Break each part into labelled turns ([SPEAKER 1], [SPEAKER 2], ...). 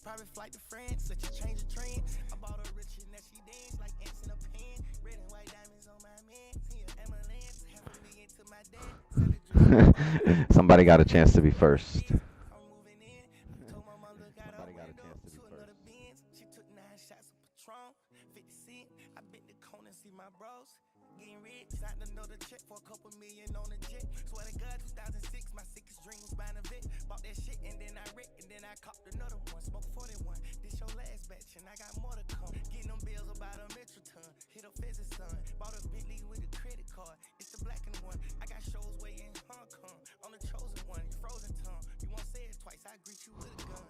[SPEAKER 1] Private flight to France, such a change of trend. I bought a rich and that she dance like ants in a pen. Red and white diamonds on my man. MLS, $500,000 to my dad.
[SPEAKER 2] Somebody got a chance to be first.
[SPEAKER 1] I'm moving in. Told my mom look out her window to another Benz. She took 9 shots of Patron, 50 cent. I bit the cone and see my bros. Getting rich, signed another check for a couple million on a jet. Swear to God, 2006, my sickest dream was buying a vet. Bought that shit and then I wrecked and then I copped another one. Smoked 41, this your last batch and I got more to come. Getting them bills about a metro ton. Hit a pheasant son. Bought a Bentley with a credit card. It's the blackened one. I got shows way in Hong Kong. I'm the chosen one. You frozen tongue. You won't say it twice. I greet you with a gun.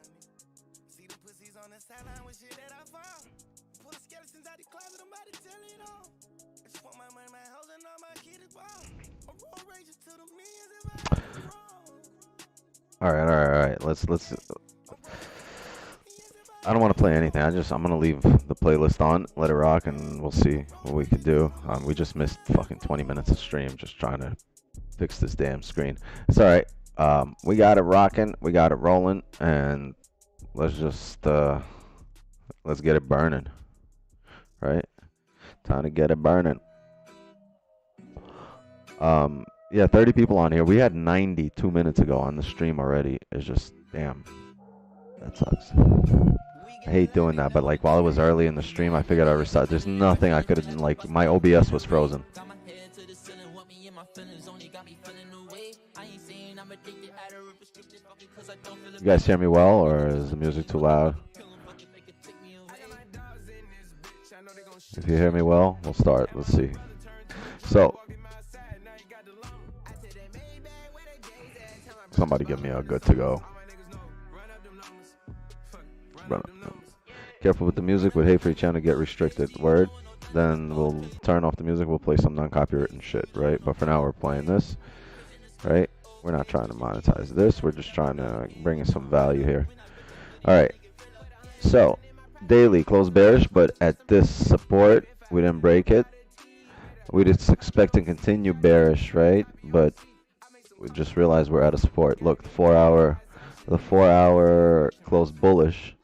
[SPEAKER 1] See the pussies on the sideline with shit that I found. Pull the skeletons out the closet. I'm about to tell it all. I just want my money, my house, and all my kids ball. I'm road raging to the millions if I have wrong.
[SPEAKER 2] All right. Let's. I don't want to play anything. I'm gonna leave the playlist on, let it rock, and we'll see what we can do. We just missed fucking 20 minutes of stream, just trying to fix this damn screen. It's all right. We got it rocking, we got it rolling, and let's just let's get it burning. Right? Time to get it burning. Yeah, 30 people on here. We had 92 minutes ago on the stream already. It's just, damn, that sucks. I hate doing that, but like while it was early in the stream, I figured I'd restart. There's nothing I could have, like, my OBS was frozen. You guys hear me well, or is the music too loud? If you hear me well, we'll start. Let's see. So, somebody give me a good to go. Careful with the music. Would hate for your channel to get restricted. Word. Then we'll turn off the music. We'll play some non-copywritten shit, right? But for now, we're playing this, right? We're not trying to monetize this. We're just trying to bring in some value here. All right. So, daily closed bearish, but at this support, we didn't break it. We just expect to continue bearish, right? But we just realized we're at a support. Look, the 4 hour closed bullish,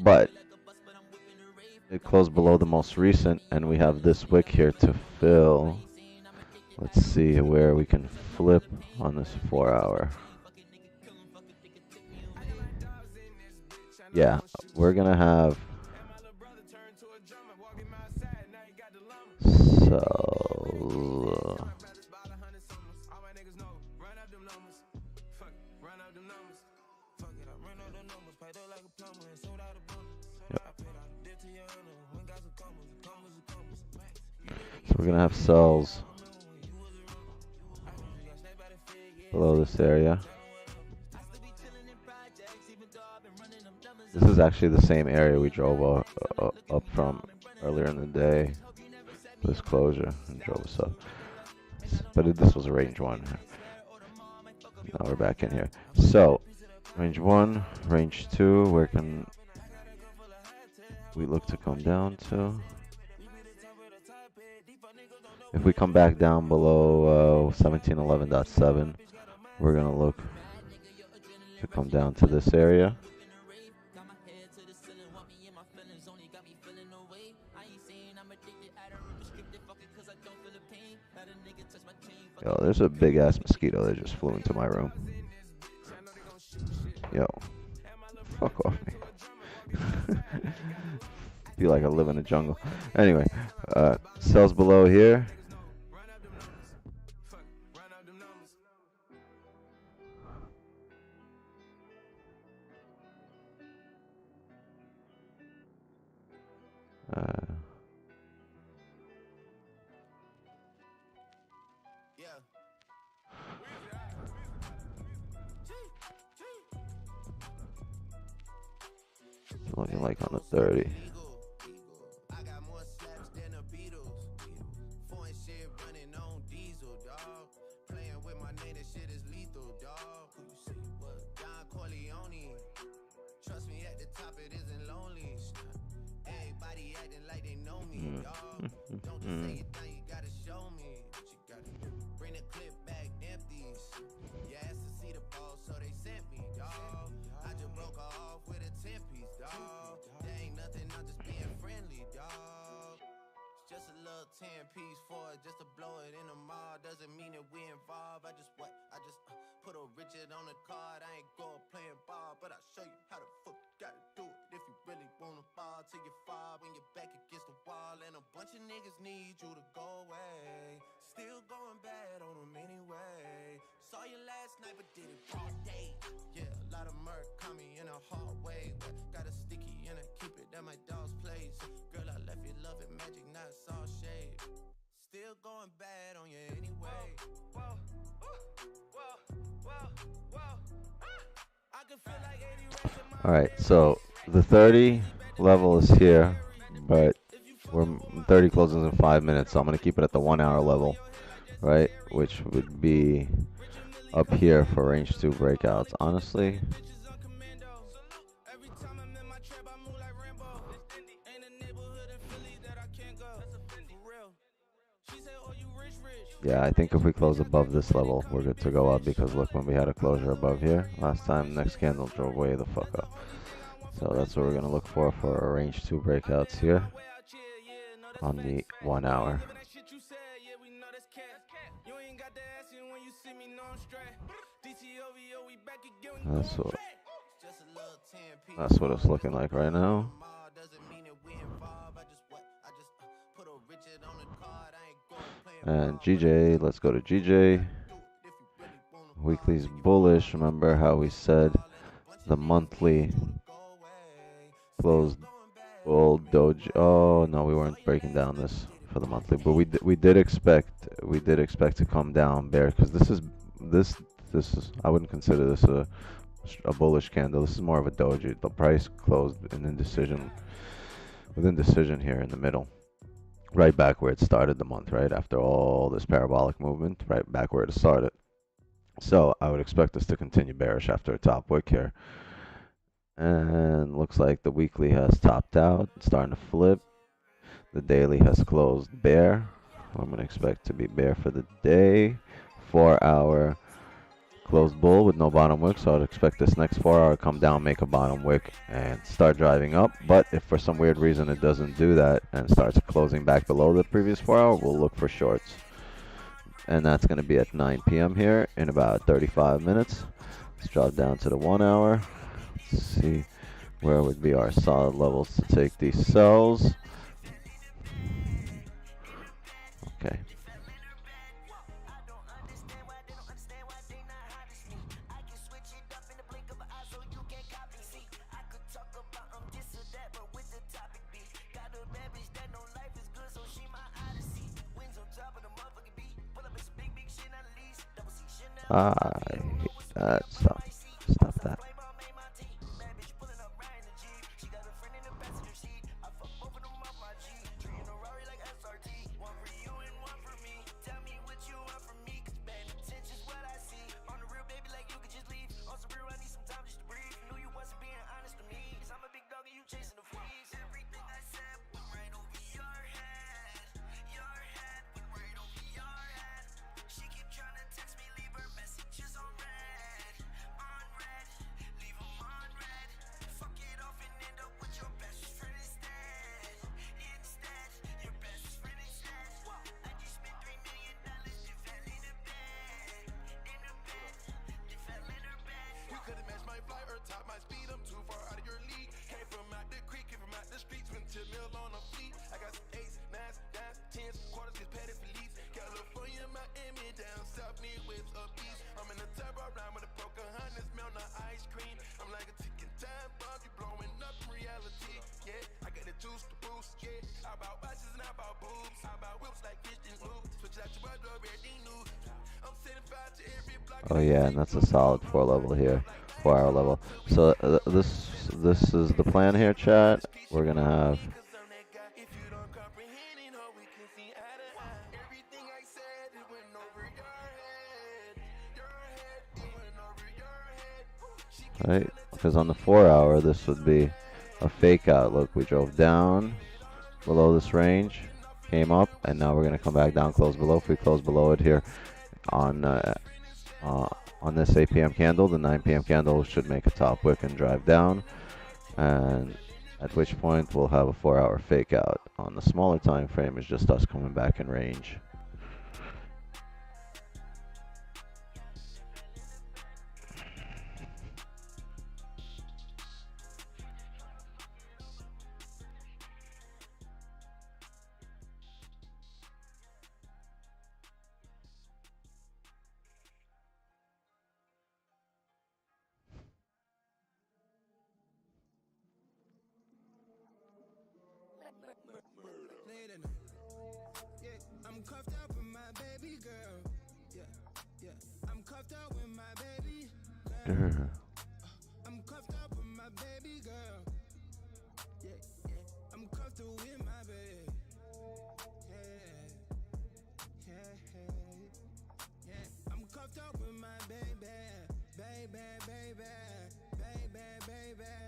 [SPEAKER 2] but it closed below the most recent, and we have this wick here to fill. Let's see where we can flip on this 4 hour. Yeah, we're gonna have, so so we're gonna have sells below this area. This is actually the same area we drove up from earlier in the day. This closure and drove us up. But this was a range 1. Now we're back in here. So, range 1, range 2, where can we look to come down to? If we come back down below 1711.7, we're going to look to come down to this area. Yo, there's a big ass mosquito that just flew into my room. Yo, fuck off me. Feel like I live in a jungle. Anyway, sells below here. Looking like on the 30.
[SPEAKER 1] acting like they know me, dog. Don't just say it now, you gotta show me. But you gotta bring the clip back empties. You asked to see the ball, so they sent me, dog. I just broke her off with a 10-piece, dog. There ain't nothing, I'm just being friendly, dog. It's just a little 10-piece for it, just to blow it in the mall. Doesn't mean that we involved. I just put a Richard on the card. I ain't going playing ball, but I'll show you how the fuck you gotta do it. If you really wanna fall till you fall when you're back against the wall. And a bunch of niggas need you to go away. Still going bad on them anyway. Saw you last night, but did it all day. Yeah, a lot of murk caught me in a hard way. Got a sticky and I keep it at my dog's place. Girl, I left you loving magic, not all shade. Still going bad on you anyway. Whoa, whoa, whoa, whoa. I can feel like 80 racks in my.
[SPEAKER 2] Alright, so the 30 level is here, but we're 30 closes in 5 minutes, so I'm going to keep it at the 1 hour level, right? Which would be up here for range 2 breakouts. Honestly, yeah, I think if we close above this level, we're good to go up, because look, when we had a closure above here last time, next candle drove way the fuck up. So that's what we're going to look for our range 2 breakouts here on the 1 hour. That's what it's looking like right now. And GJ, let's go to GJ. Weekly's bullish. Remember how we said the monthly closed bull doji. Oh no, we weren't breaking down this for the monthly, but we did expect to come down bear, because this is I wouldn't consider this a bullish candle. This is more of a doji. The price closed in indecision, with indecision here in the middle. Right back where it started the month, right? After all this parabolic movement, right back where it started. So I would expect us to continue bearish after a top wick here. And looks like the weekly has topped out, it's starting to flip. The daily has closed bear. I'm going to expect to be bear for the day. 4 hour closed bull with no bottom wick, so I'd expect this next 4 hour come down, make a bottom wick, and start driving up. But if for some weird reason it doesn't do that and starts closing back below the previous 4 hour, we'll look for shorts. And that's going to be at 9 p.m. here in about 35 minutes. Let's drop down to the 1 hour. Let's see where would be our solid levels to take these sells. Okay. I hate that. Stop that. Oh yeah, and that's a solid 4 level here, 4 hour level. So this is the plan here, chat. We're gonna have right, because on the 4 hour this would be a fake out. Look, we drove down, below this range, came up, and now we're gonna come back down, close below. If we close below it here on this 8 p.m. candle, the 9 p.m. candle should make a top wick and drive down, and at which point we'll have a 4-hour fake out. On the smaller time frame, is just us coming back in range.
[SPEAKER 1] I'm cuffed up with my baby girl. Yeah. I'm cuffed up with my baby girl. I'm cuffed up with my baby girl. Yeah. I'm cuffed up with my baby. Yeah. I'm cuffed up with my baby. Baby.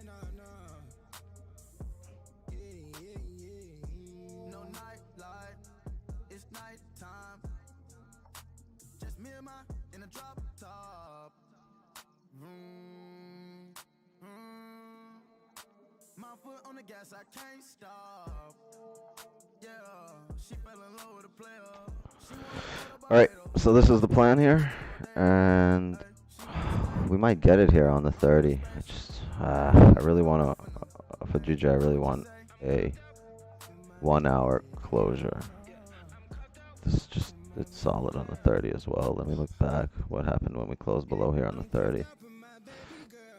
[SPEAKER 1] No. Yeah. No nightlight. It's nighttime. Just me and in a drop top. My foot on the gas, I can't stop. Yeah, she fell in love with a player.
[SPEAKER 2] Alright, so this is the plan here, and we might get it here on the 30. I really want to, for GG, I really want a 1-hour closure. This is just, it's solid on the 30 as well. Let me look back what happened when we closed below here on the 30.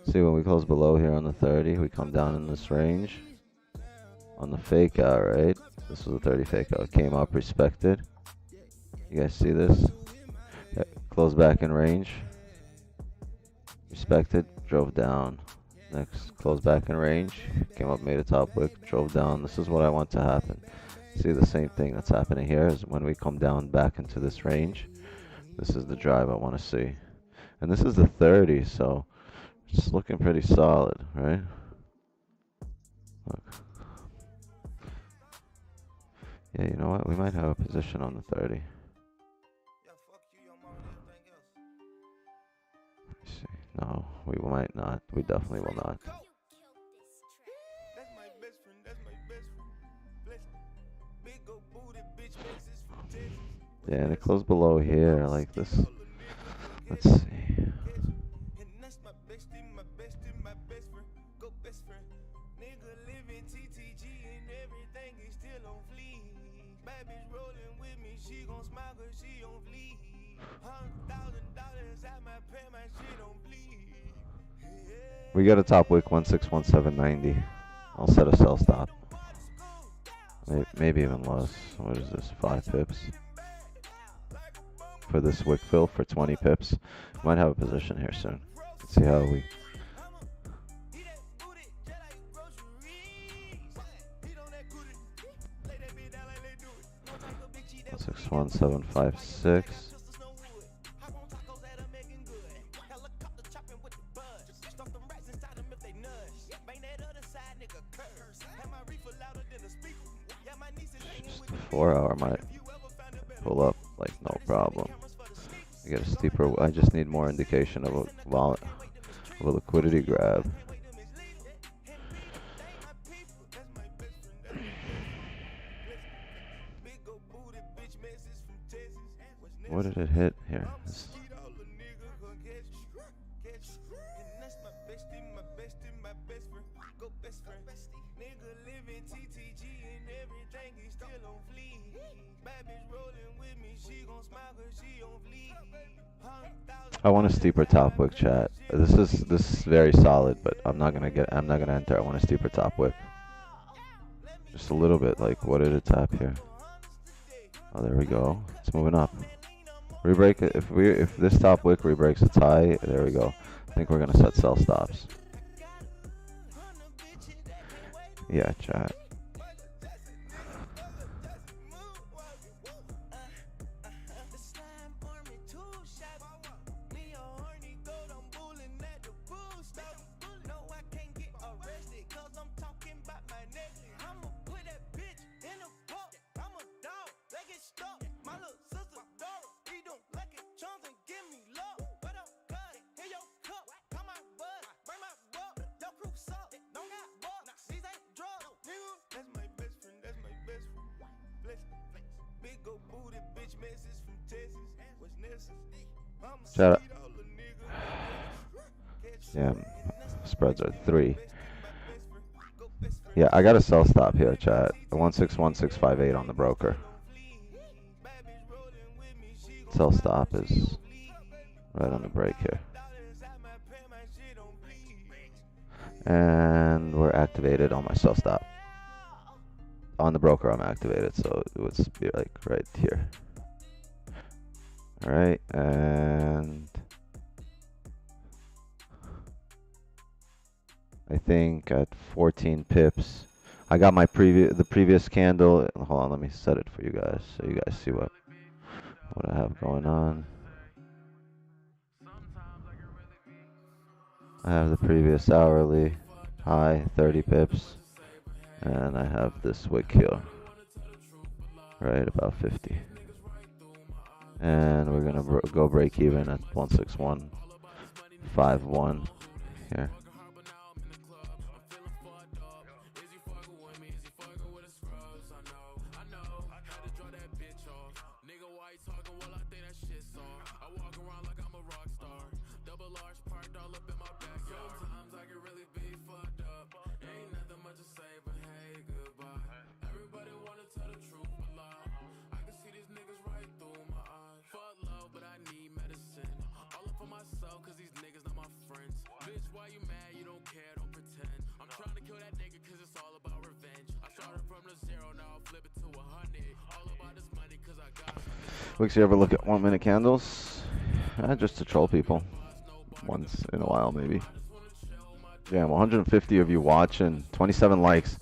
[SPEAKER 2] See, when we close below here on the 30, we come down in this range on the fake out, right? This was a 30 fake out. Came up, respected. You guys see this? Yeah, close back in range. Respected, drove down. Next, close back in range. Came up, made a top wick, drove down. This is what I want to happen. See, the same thing that's happening here is when we come down back into this range. This is the drive I want to see. And this is the 30, so it's looking pretty solid, right? Look. Yeah, you know what? We might have a position on the 30. Let me see. No, we might not. We definitely will not. Yeah, and it closed below here like this. Let's see. We got a top wick 161790. I'll set a sell stop. Maybe even less. What is this? 5 pips for this wick fill for 20 pips. Might have a position here soon. Let's see how we. 161,756. Just a 4-hour might pull up like no problem. I get a steeper. I just need more indication of a liquidity grab. What did it hit here? I want a steeper top wick, chat. This is very solid, but I'm not gonna enter. I want a steeper top wick. Just a little bit. Like, what did it tap here? Oh, there we go. It's moving up. Rebreak it. If this top wick rebreaks its high, there we go. I think we're gonna set sell stops. Yeah, chat. Shout out. Damn, spreads are 3. Yeah, I got a sell stop here, chat. 161658 on the broker. Sell stop is right on the break here. And we're activated on my sell stop. On the broker, I'm activated, so it would be like right here. All right, and I think at 14 pips, I got my previous candle. Hold on, let me set it for you guys so you guys see what I have going on. I have the previous hourly high, 30 pips, and I have this wick here, right about 50. And we're gonna go break even at 16151 here. Wicks, you ever look at 1 minute candles? Just to troll people. Once in a while, maybe. Damn, 150 of you watching. 27 likes.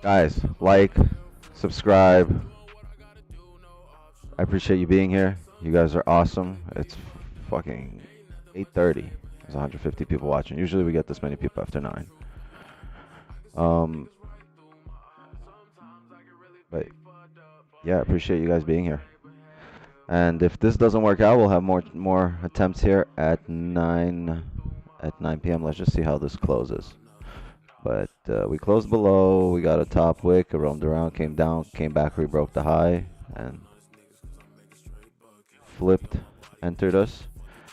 [SPEAKER 2] Guys, like, subscribe. I appreciate you being here. You guys are awesome. It's fucking 8:30. There's 150 people watching. Usually we get this many people after 9. But yeah, I appreciate you guys being here. And if this doesn't work out, we'll have more attempts here at 9 p.m. Let's just see how this closes. But we closed below. We got a top wick, roamed around, came down, came back, rebroke the high, and flipped, entered us,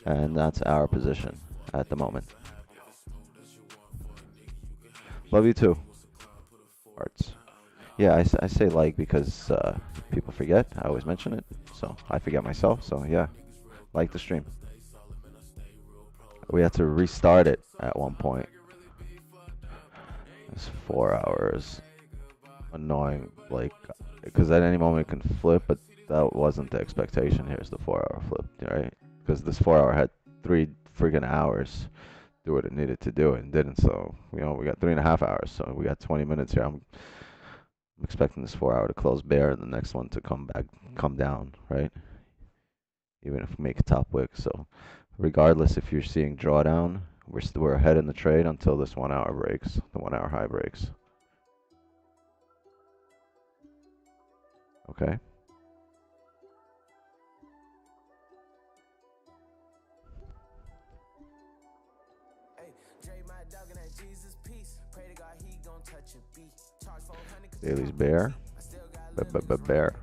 [SPEAKER 2] and that's our position at the moment. Love you too. Hearts. Yeah, I say like because people forget. I always mention it, so I forget myself. So yeah, like the stream. We had to restart it at one point. It's 4 hours. Annoying, like, because at any moment it can flip, but that wasn't the expectation. Here's the 4-hour flip, right? Because this 4-hour had 3 friggin' hours do what it needed to do and didn't. So we got 3.5 hours. So we got 20 minutes here. I'm expecting this 4-hour to close bear and the next one to come down, right? Even if we make a top wick. So regardless if you're seeing drawdown, we're ahead in the trade until this 1 hour breaks, the 1 hour high breaks. Okay. Daly's bear. Bear.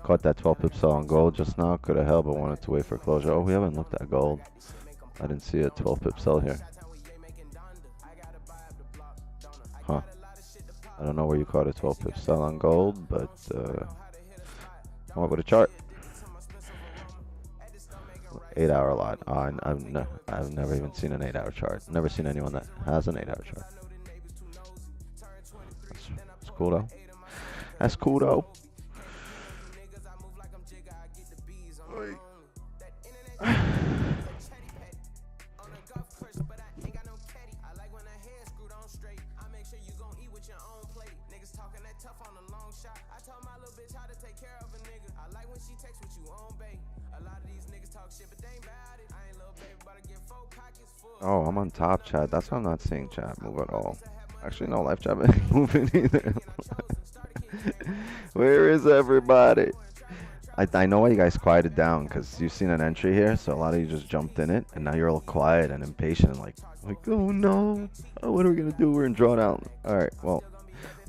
[SPEAKER 2] Caught that 12 pip sell on gold just now. Could have held, but wanted to wait for closure. Oh, we haven't looked at gold. I didn't see a 12 pip sell here. Huh. I don't know where you caught a 12 pip sell on gold, but come up with a chart. 8-hour lot. I've never even seen an 8-hour chart. Never seen anyone that has an 8-hour chart. That's cool though. That's cool though. Oh, I'm on top, chat. That's why I'm not seeing chat move at all. Actually, no, live chat ain't moving either. Where is everybody? I know why you guys quieted down, because you've seen an entry here, so a lot of you just jumped in it, and now you're all quiet and impatient and like, oh no, oh, what are we going to do? We're in drawdown. All right, well,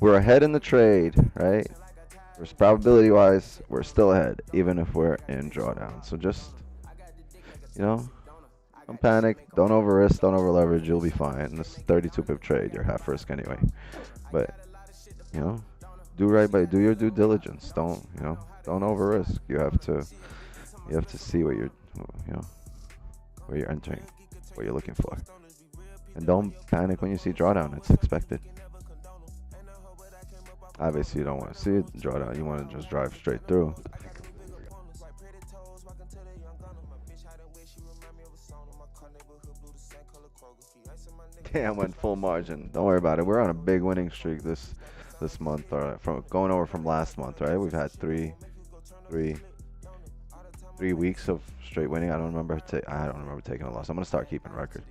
[SPEAKER 2] We're ahead in the trade, right? Probability wise, we're still ahead, even if we're in drawdown. So just, you know, don't panic, don't over risk, don't over leverage, you'll be fine. This is 32 pip trade, you're half risk anyway. But, you know, do your due diligence. Don't over risk. You have to see what where you're entering, what you're looking for. And don't panic when you see drawdown, it's expected. Obviously, you don't want to see it drawdown, you want to just drive straight through. Damn, went full margin. Don't worry about it. We're on a big winning streak this month, or from going over from last month, right? We've had three weeks of straight winning. I don't remember taking a loss. I'm gonna start keeping record.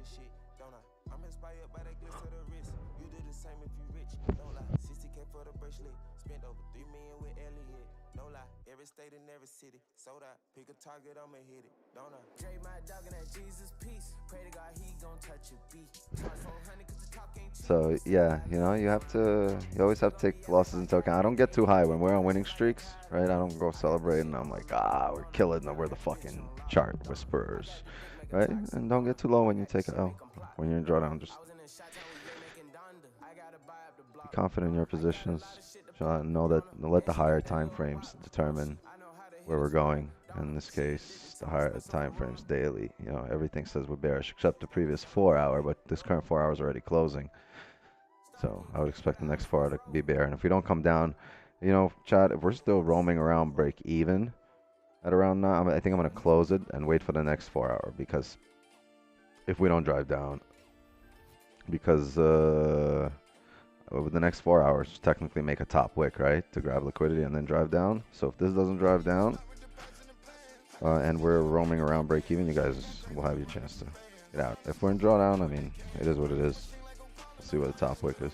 [SPEAKER 2] So yeah, you always have to take losses into account. I don't get too high when we're on winning streaks, right? I don't go celebrating. I'm like, we're killing them. We're the fucking chart whisperers, right? And don't get too low when you take a L. When you're in drawdown, just be confident in your positions. Know that let the higher time frames determine where we're going. In this case, the higher time frames daily. Everything says we're bearish except the previous 4 hour, but this current 4 hour is already closing. So I would expect the next 4 hour to be bear. And if we don't come down, Chad, if we're still roaming around break even at around now, I think I'm going to close it and wait for the next 4 hour, because if we don't drive down, because over the next 4 hours, technically make a top wick, right, to grab liquidity and then drive down. So if this doesn't drive down and we're roaming around break even, you guys will have your chance to get out. If we're in drawdown, I mean, it is what it is. Let's see what the top wick is.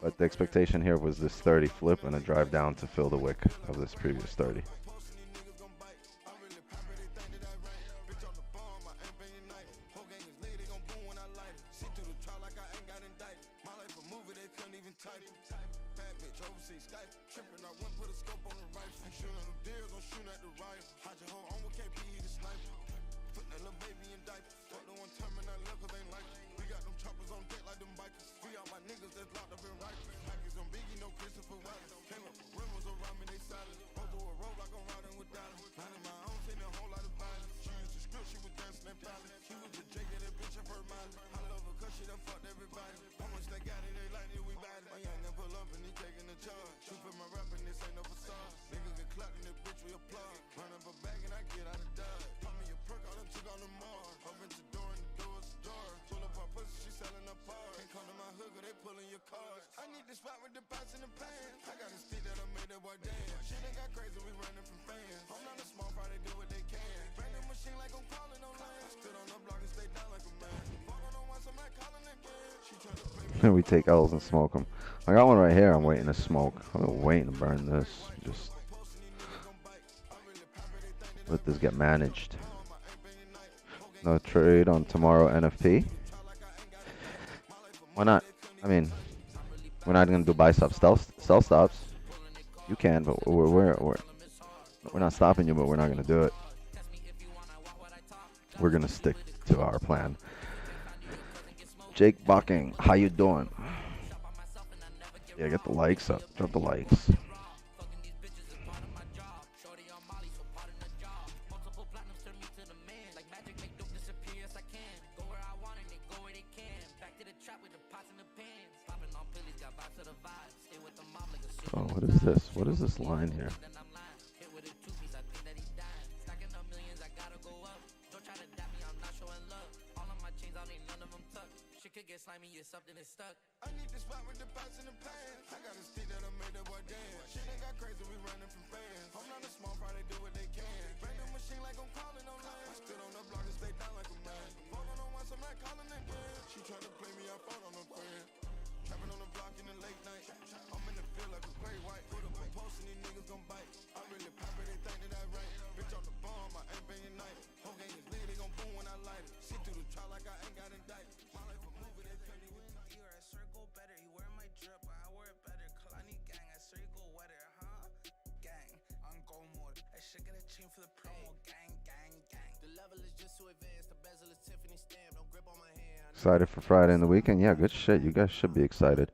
[SPEAKER 2] But the expectation here was this 30 flip and a drive down to fill the wick of this previous 30. We take L's and smoke them. I got one right here I'm waiting to smoke. I'm waiting to burn this. Just let this get managed. No trade on tomorrow NFP. Why not? I mean, we're not gonna do buy stops, sell stops. You can, but we're not stopping you, but we're not gonna do it. We're gonna stick to our plan. Jake Bucking, how you doing? Yeah, get the likes up. Drop the likes. Oh, what is this? What is this line here? Excited for Friday and the weekend? Yeah, good shit. You guys should be excited.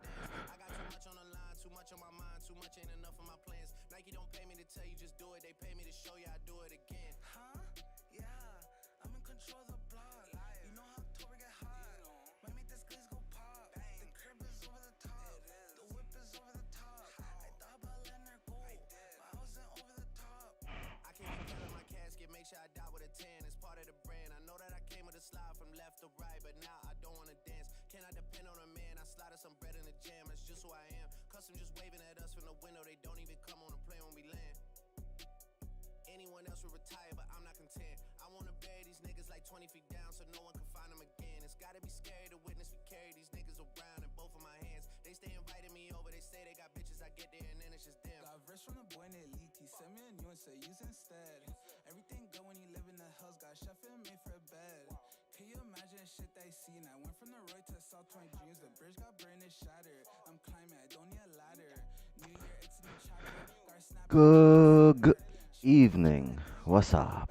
[SPEAKER 2] Good evening. What's up?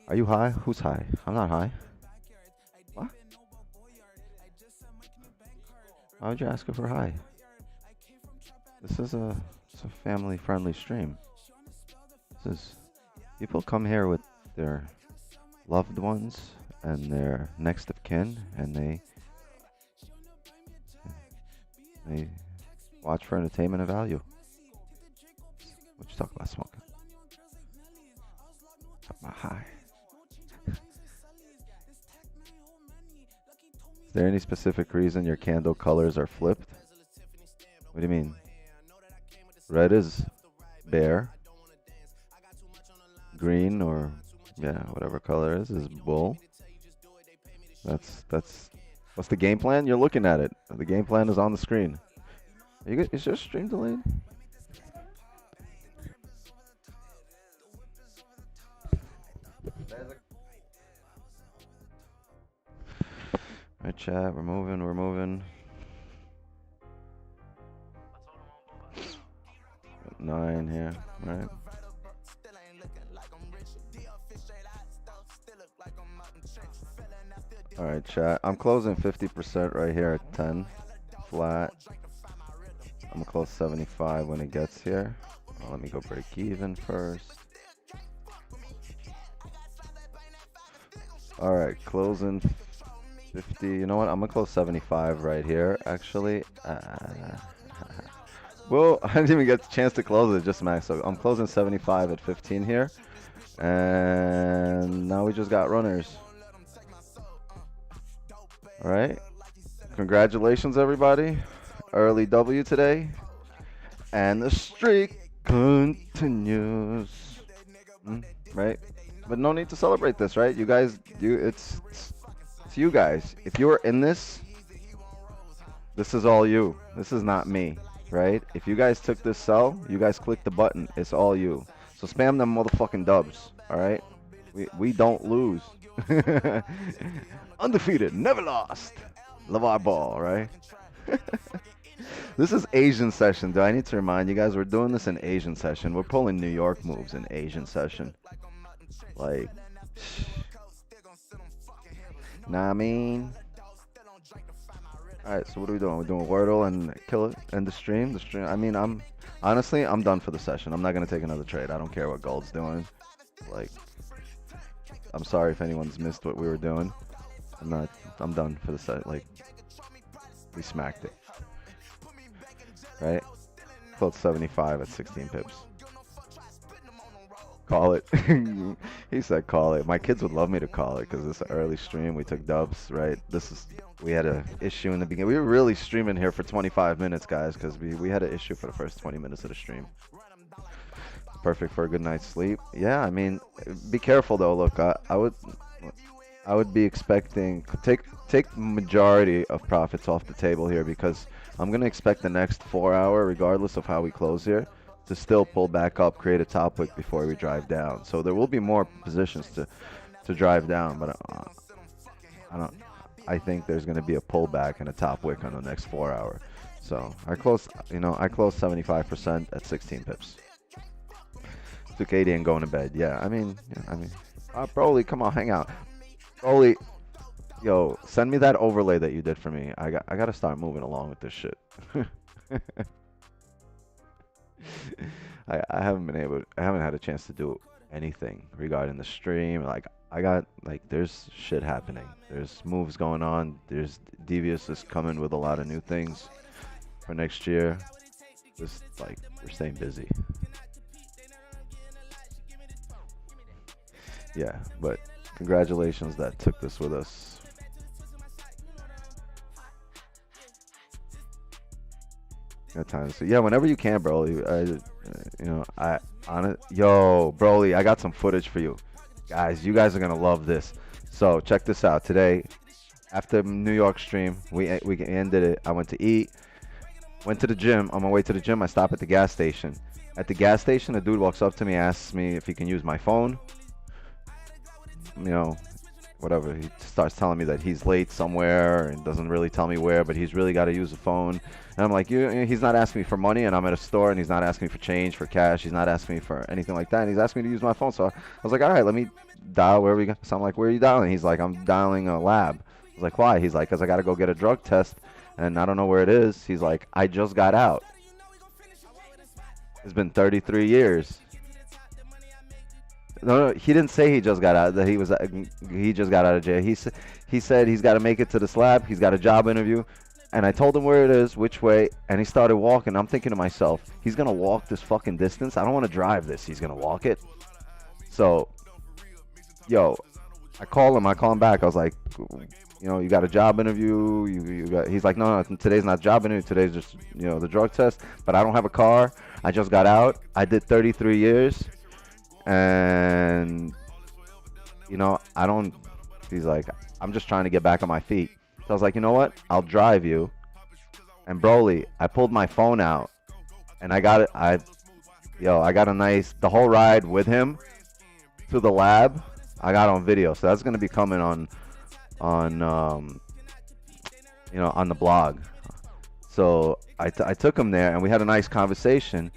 [SPEAKER 2] Are you high? Who's high? I'm not high. What? Why would you ask if we're high? This is it's a family-friendly stream. This is people come here with their loved ones and their next of kin, and they watch for entertainment and value. What you talk about smoking? Talk about high. Is there any specific reason your candle colors are flipped? What do you mean? Red is bear. Green, or yeah, whatever color is bull. That's what's the game plan? You're looking at it. The game plan is on the screen. Is your stream delayed? Alright, chat, we're moving. 9 here, right? Alright, chat. I'm closing 50% right here at 10 flat. I'm gonna close 75 when it gets here. Let me go break even first. Alright, closing 50. You know what? I'm gonna close 75 right here, actually. Well, I didn't even get the chance to close it, just max. So I'm closing 75 at 15 here. And now we just got runners. Alright. Congratulations, everybody. Early W today. And the streak continues. Right? But no need to celebrate this, right? You guys, it's you guys. If you were in this is all you. This is not me, right? If you guys took this sell, you guys click the button. It's all you. So spam them motherfucking dubs, all right? We don't lose. Undefeated, never lost. Love our ball, right? This is Asian session. Do I need to remind you guys? We're doing this in Asian session. We're pulling New York moves in Asian session. Like, nah, I mean. All right, so what are we doing? We're doing Wordle and kill it and the stream. I mean, I'm done for the session. I'm not gonna take another trade. I don't care what Gold's doing. Like, I'm sorry if anyone's missed what we were doing. I'm done for the set. Like, we smacked it. Right? Close 75 at 16 pips. Call it. He said call it. My kids would love me to call it because it's an early stream. We took dubs, right? We had an issue in the beginning. We were really streaming here for 25 minutes, guys, because we had an issue for the first 20 minutes of the stream. Perfect for a good night's sleep. Yeah, I mean, be careful though. Look, I would be expecting take majority of profits off the table here, because I'm gonna expect the next 4 hour, regardless of how we close here, to still pull back up, create a top wick before we drive down. So there will be more positions to drive down, but I think there's gonna be a pullback and a top wick on the next 4 hour. So I closed 75% at 16 pips. Ducati and going to bed. Yeah, I mean, Broly, come on, hang out. Broly, yo, send me that overlay that you did for me. I got to start moving along with this shit. I haven't had a chance to do anything regarding the stream. Like there's shit happening. There's moves going on. There's Devious is coming with a lot of new things for next year. Just like we're staying busy. Yeah, but congratulations that took this with us. Got time to see. Yeah, whenever you can, Broly. Yo, Broly, I got some footage for you, guys. You guys are gonna love this. So check this out. Today, after New York stream, we ended it. I went to eat, went to the gym. On my way to the gym, I stop at the gas station. At the gas station, a dude walks up to me, asks me if he can use my phone. You know, whatever. He starts telling me that he's late somewhere and doesn't really tell me where, but he's really got to use the phone. And I'm like, he's not asking me for money, and I'm at a store, and he's not asking me for change, for cash. He's not asking me for anything like that, and he's asking me to use my phone. So I was like, all right, let me dial where we go. So I'm like, where are you dialing? He's like, I'm dialing a lab. I was like, why? He's like, because I got to go get a drug test, and I don't know where it is. He's like, I just got out. It's been 33 years. No, he didn't say he just got out. That he just got out of jail. He said he's got to make it to this lab. He's got a job interview, and I told him where it is, which way, and he started walking. I'm thinking to myself, he's gonna walk this fucking distance. I don't want to drive this. He's gonna walk it. So, yo, I call him back. I was like, you got a job interview. You got. He's like, no, today's not job interview. Today's just the drug test. But I don't have a car. I just got out. I did 33 years. And I don't. He's like, I'm just trying to get back on my feet. So I was like, you know what? I'll drive you. And Broly, I pulled my phone out, and I got it. I got a nice the whole ride with him to the lab. I got on video, so that's gonna be coming on the blog. So I took him there, and we had a nice conversation,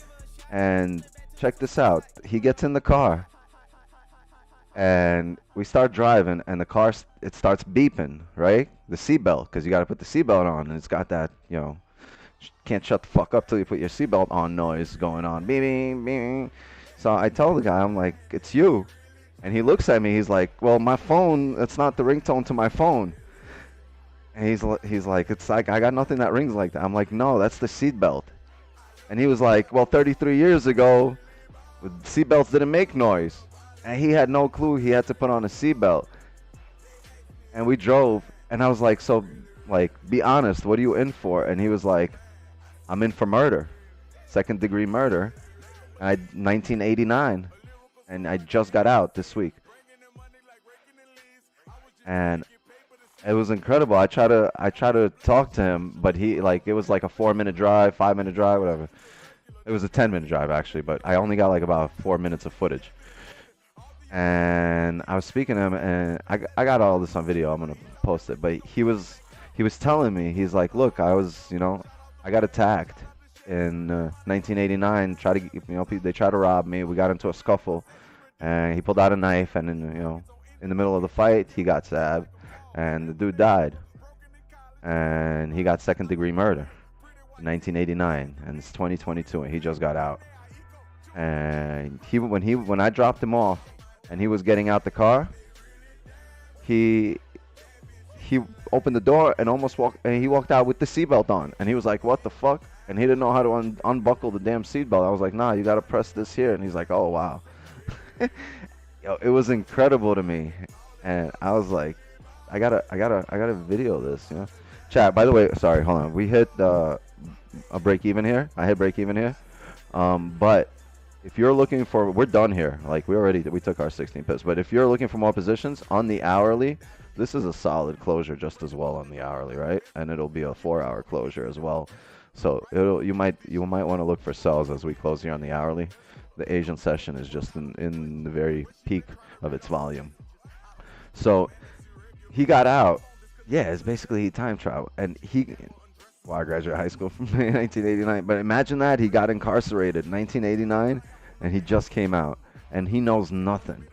[SPEAKER 2] and. Check this out. He gets in the car, and we start driving, and the car, it starts beeping, right? The seatbelt, because you got to put the seatbelt on, and it's got that, can't shut the fuck up till you put your seatbelt on noise going on. Beep, beep. So I tell the guy, I'm like, it's you. And he looks at me, he's like, well, my phone, it's not the ringtone to my phone. And he's like, it's like, I got nothing that rings like that. I'm like, no, that's the seatbelt. And he was like, well, 33 years ago, seatbelts didn't make noise. And he had no clue he had to put on a seatbelt. And we drove, and I was like, so, be honest, what are you in for? And he was like, I'm in for murder, second-degree murder. 1989, and I just got out this week. And it was incredible. I try to talk to him, but he it was like a 4-minute drive, 5-minute drive, whatever. It was a 10-minute drive actually, but I only got about 4 minutes of footage. And I was speaking to him, and I got all this on video. I'm gonna post it. But he was telling me, he's like, look, I got attacked in 1989. They tried to rob me. We got into a scuffle, and he pulled out a knife, and in the middle of the fight, he got stabbed. And the dude died, and he got second-degree murder in 1989, and it's 2022, and he just got out. And when I dropped him off, and he was getting out the car, he opened the door and he walked out with the seatbelt on, and he was like, "What the fuck?" And he didn't know how to unbuckle the damn seatbelt. I was like, "Nah, you gotta press this here," and he's like, "Oh wow." Yo, it was incredible to me, and I was like, I gotta video this, Chat, by the way, sorry, hold on. We hit a break even here. I hit break even here. But if you're looking for, we're done here. We took our 16 pips. But if you're looking for more positions on the hourly, this is a solid closure just as well on the hourly, right? And it'll be a 4-hour closure as well. So you might want to look for sells as we close here on the hourly. The Asian session is just in the very peak of its volume. So he got out. Yeah, it's basically time travel. And I graduated high school from 1989. But imagine that. He got incarcerated in 1989, and he just came out. and he knows nothing.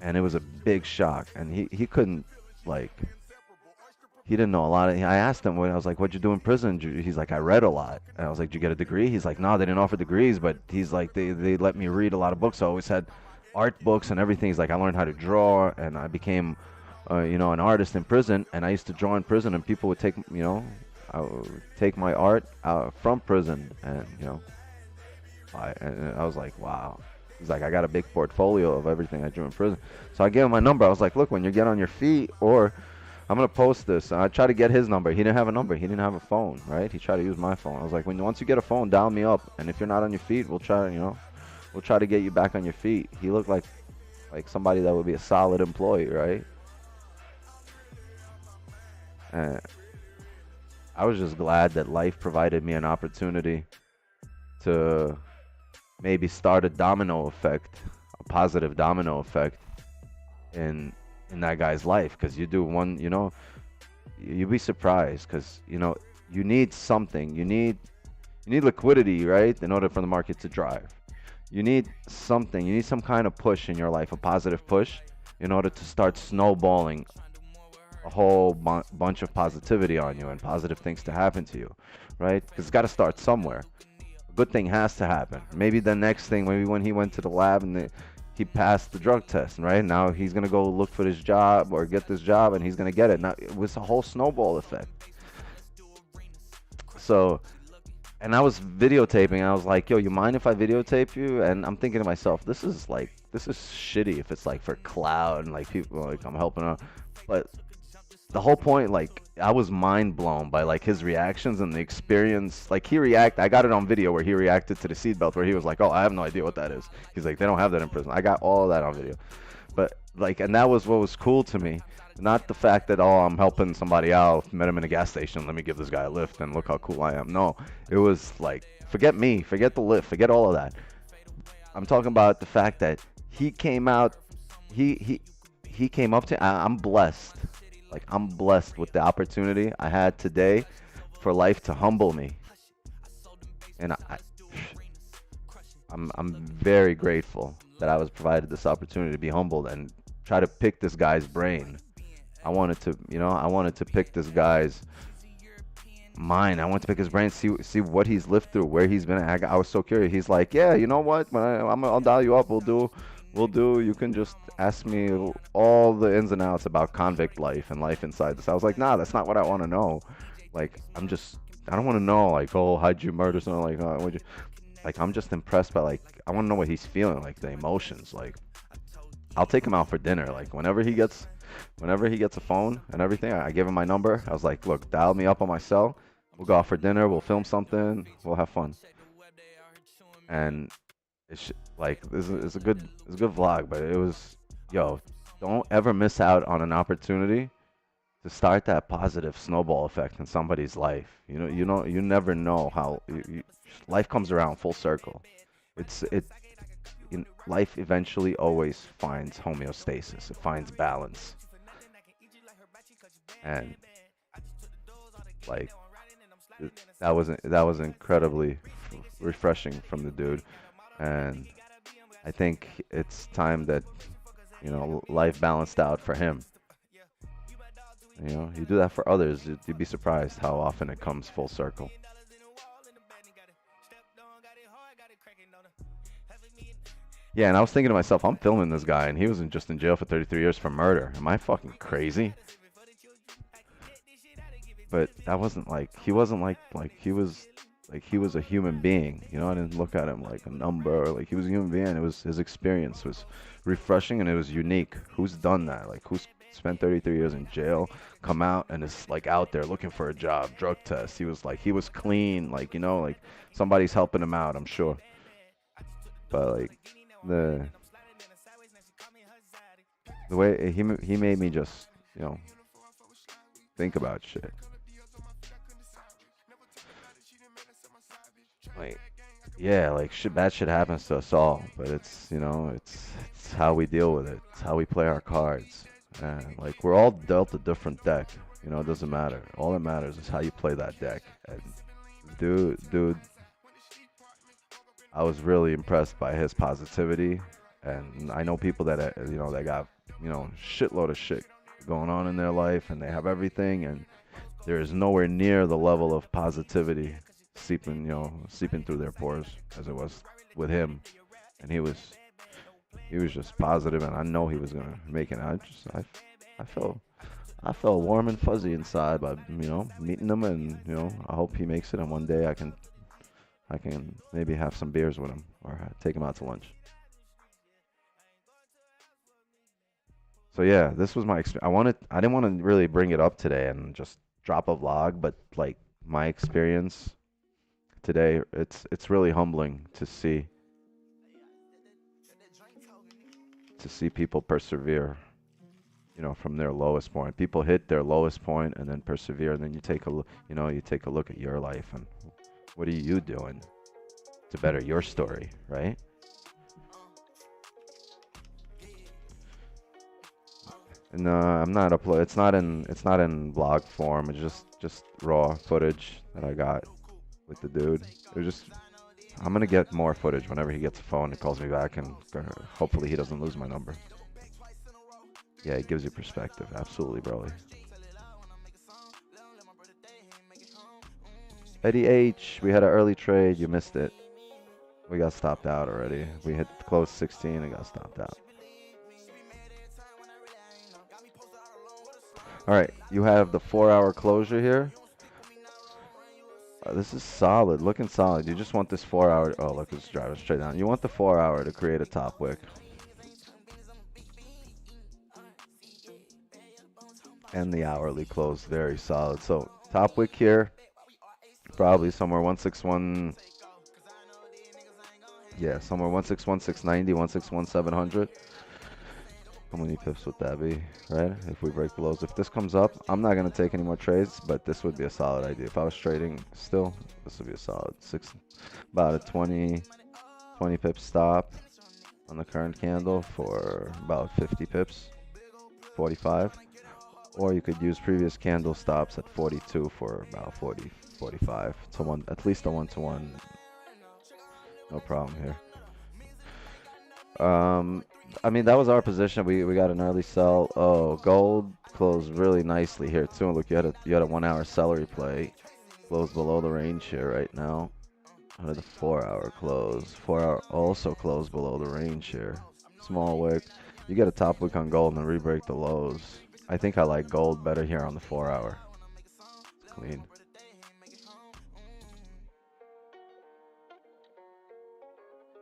[SPEAKER 2] And it was a big shock. And he couldn't, like, he didn't know a lot. I asked him, when I was like, what'd you do in prison? He's like, I read a lot. And I was like, did you get a degree? He's like, no, they didn't offer degrees, but he's like, they let me read a lot of books. So I always had art books and everything. He's like, I learned how to draw, and I became, an artist in prison. And I used to draw in prison, and people would take, I would take my art out from prison, and, and I was like, wow. He's like, I got a big portfolio of everything I drew in prison. So I gave him my number. I was like, look, when you get on your feet, or I'm going to post this. I tried to get his number. He didn't have a number. He didn't have a phone, right? He tried to use my phone. I was like, once you get a phone, dial me up. And if you're not on your feet, we'll try to get you back on your feet. He looked like somebody that would be a solid employee, right? And I was just glad that life provided me an opportunity to maybe start a domino effect, a positive domino effect in that guy's life. Because you do one, you'd be surprised, because you need something. You need liquidity, right, in order for the market to drive. You need something. You need some kind of push in your life, a positive push, in order to start snowballing a whole bunch of positivity on you and positive things to happen to you, right? Because it's got to start somewhere. A good thing has to happen. Maybe the next thing, maybe when he went to the lab and he passed the drug test, right? Now he's going to go look for this job or get this job, and he's going to get it. Now, it was a whole snowball effect. So, and I was videotaping. I was like, yo, you mind if I videotape you? And I'm thinking to myself, this is shitty if it's like for cloud and like people, like I'm helping out. But the whole point, like, I was mind blown by like his reactions and the experience. Like, I got it on video where he reacted to the seatbelt, where he was like, oh, I have no idea what that is. He's like, they don't have that in prison. I got all of that on video. But like, and that was what was cool to me. Not the fact that, oh, I'm helping somebody out, met him in a gas station, let me give this guy a lift and look how cool I am. No, it was like, forget me, forget the lift, forget all of that. I'm talking about the fact that he came out, he came up to, I'm blessed. Like, I'm blessed with the opportunity I had today for life to humble me. And I'm very grateful that I was provided this opportunity to be humbled and try to pick this guy's brain. I wanted to pick this guy's mind. I wanted to pick his brain, see what he's lived through, where he's been. I was so curious. He's like, yeah, you know what? When I'll dial you up. We'll do. You can just ask me all the ins and outs about convict life and life inside this. I was like, nah, that's not what I want to know. Like, I don't want to know, like, oh, how'd you murder someone? Like, I'm just impressed by, like, I want to know what he's feeling, like the emotions. Like, I'll take him out for dinner. Like, whenever he gets a phone and everything, I give him my number. I was like, look, dial me up on my cell. We'll go out for dinner. We'll film something. We'll have fun. And it's like, it's a good vlog, but it was, yo, don't ever miss out on an opportunity to start that positive snowball effect in somebody's life. You never know how life comes around full circle. Life eventually always finds homeostasis. It finds balance. And like, that was incredibly refreshing from the dude. And I think it's time that, life balanced out for him. You do that for others, you'd be surprised how often it comes full circle. Yeah, and I was thinking to myself, I'm filming this guy, and he was just in jail for 33 years for murder. Am I fucking crazy? But that wasn't like, he wasn't like he was a human being. I didn't look at him like a number. Like, he was a human being. It was, his experience was refreshing, and it was unique. Who's done that? Like, who's spent 33 years in jail, come out, and is like out there looking for a job, drug test. He was clean. Like, like somebody's helping him out, I'm sure. But like, the way he made me just, think about shit. Like, yeah, like, bad shit happens to us all, but it's, it's how we deal with it. It's how we play our cards. And like, we're all dealt a different deck. It doesn't matter. All that matters is how you play that deck. And dude, I was really impressed by his positivity And I know people that you know, they got, you know, shitload of shit going on in their life, and they have everything, and there is nowhere near the level of positivity seeping through their pores as it was with him. And he was just positive, and I know he was gonna make it. I felt I felt warm and fuzzy inside by, you know, meeting him, and, you know, I hope he makes it, and one day I can maybe have some beers with him or take him out to lunch. So yeah, this was my experience. I didn't want to really bring it up today and just drop a vlog, but like my experience today, it's really humbling to see people persevere, you know, from their lowest point. People hit their lowest point and then persevere, and then you take a look at your life and what are you doing to better your story, right? And I'm not upload. It's not in vlog form. It's just raw footage that I got with the dude. It was just. I'm gonna get more footage whenever he gets a phone and calls me back, and hopefully he doesn't lose my number. Yeah, it gives you perspective. Absolutely, Broly. Eddie H, we had an early trade. You missed it. We got stopped out already. We hit close 16 and got stopped out. All right, you have the 4-hour closure here. This is solid, looking solid. You just want this 4-hour. Oh, look, it's driving straight down. You want the 4-hour to create a top wick. And the hourly close, very solid. So top wick here, probably somewhere 161. Yeah, somewhere 161, 690, 161, 700. How many pips would that be, right? If we break the lows. If this comes up, I'm not going to take any more trades, but this would be a solid idea. If I was trading still, this would be a solid about a 20 pip stop on the current candle for about 50 pips, 45. Or you could use previous candle stops at 42 for about 40, 45 to one, at least a 1-to-1. No problem here. I mean, that was our position. We got an early sell. Oh, gold closed really nicely here too. Look, you had a 1-hour celery play, closed below the range here right now. Under the 4-hour close. 4-hour also closed below the range here. Small wick. You get a top wick on gold and then re-break the lows. I think I like gold better here on the 4-hour. Clean.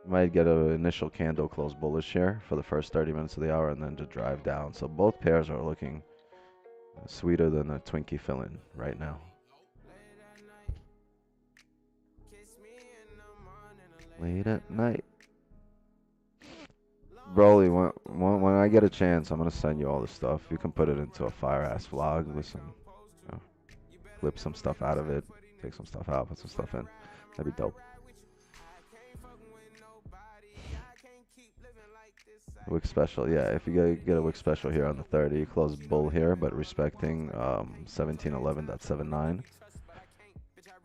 [SPEAKER 2] Might get an initial candle close bullish here for the first 30 minutes of the hour and then to drive down. So both pairs are looking sweeter than a Twinkie filling right now. Late at night. Broly, when I get a chance, I'm going to send you all this stuff. You can put it into a fire-ass vlog with some, you know, clip some stuff out of it, take some stuff out, put some stuff in. That'd be dope. Wick special, yeah. If you get a wick special here on the 30, close bull here, but respecting 1711.79.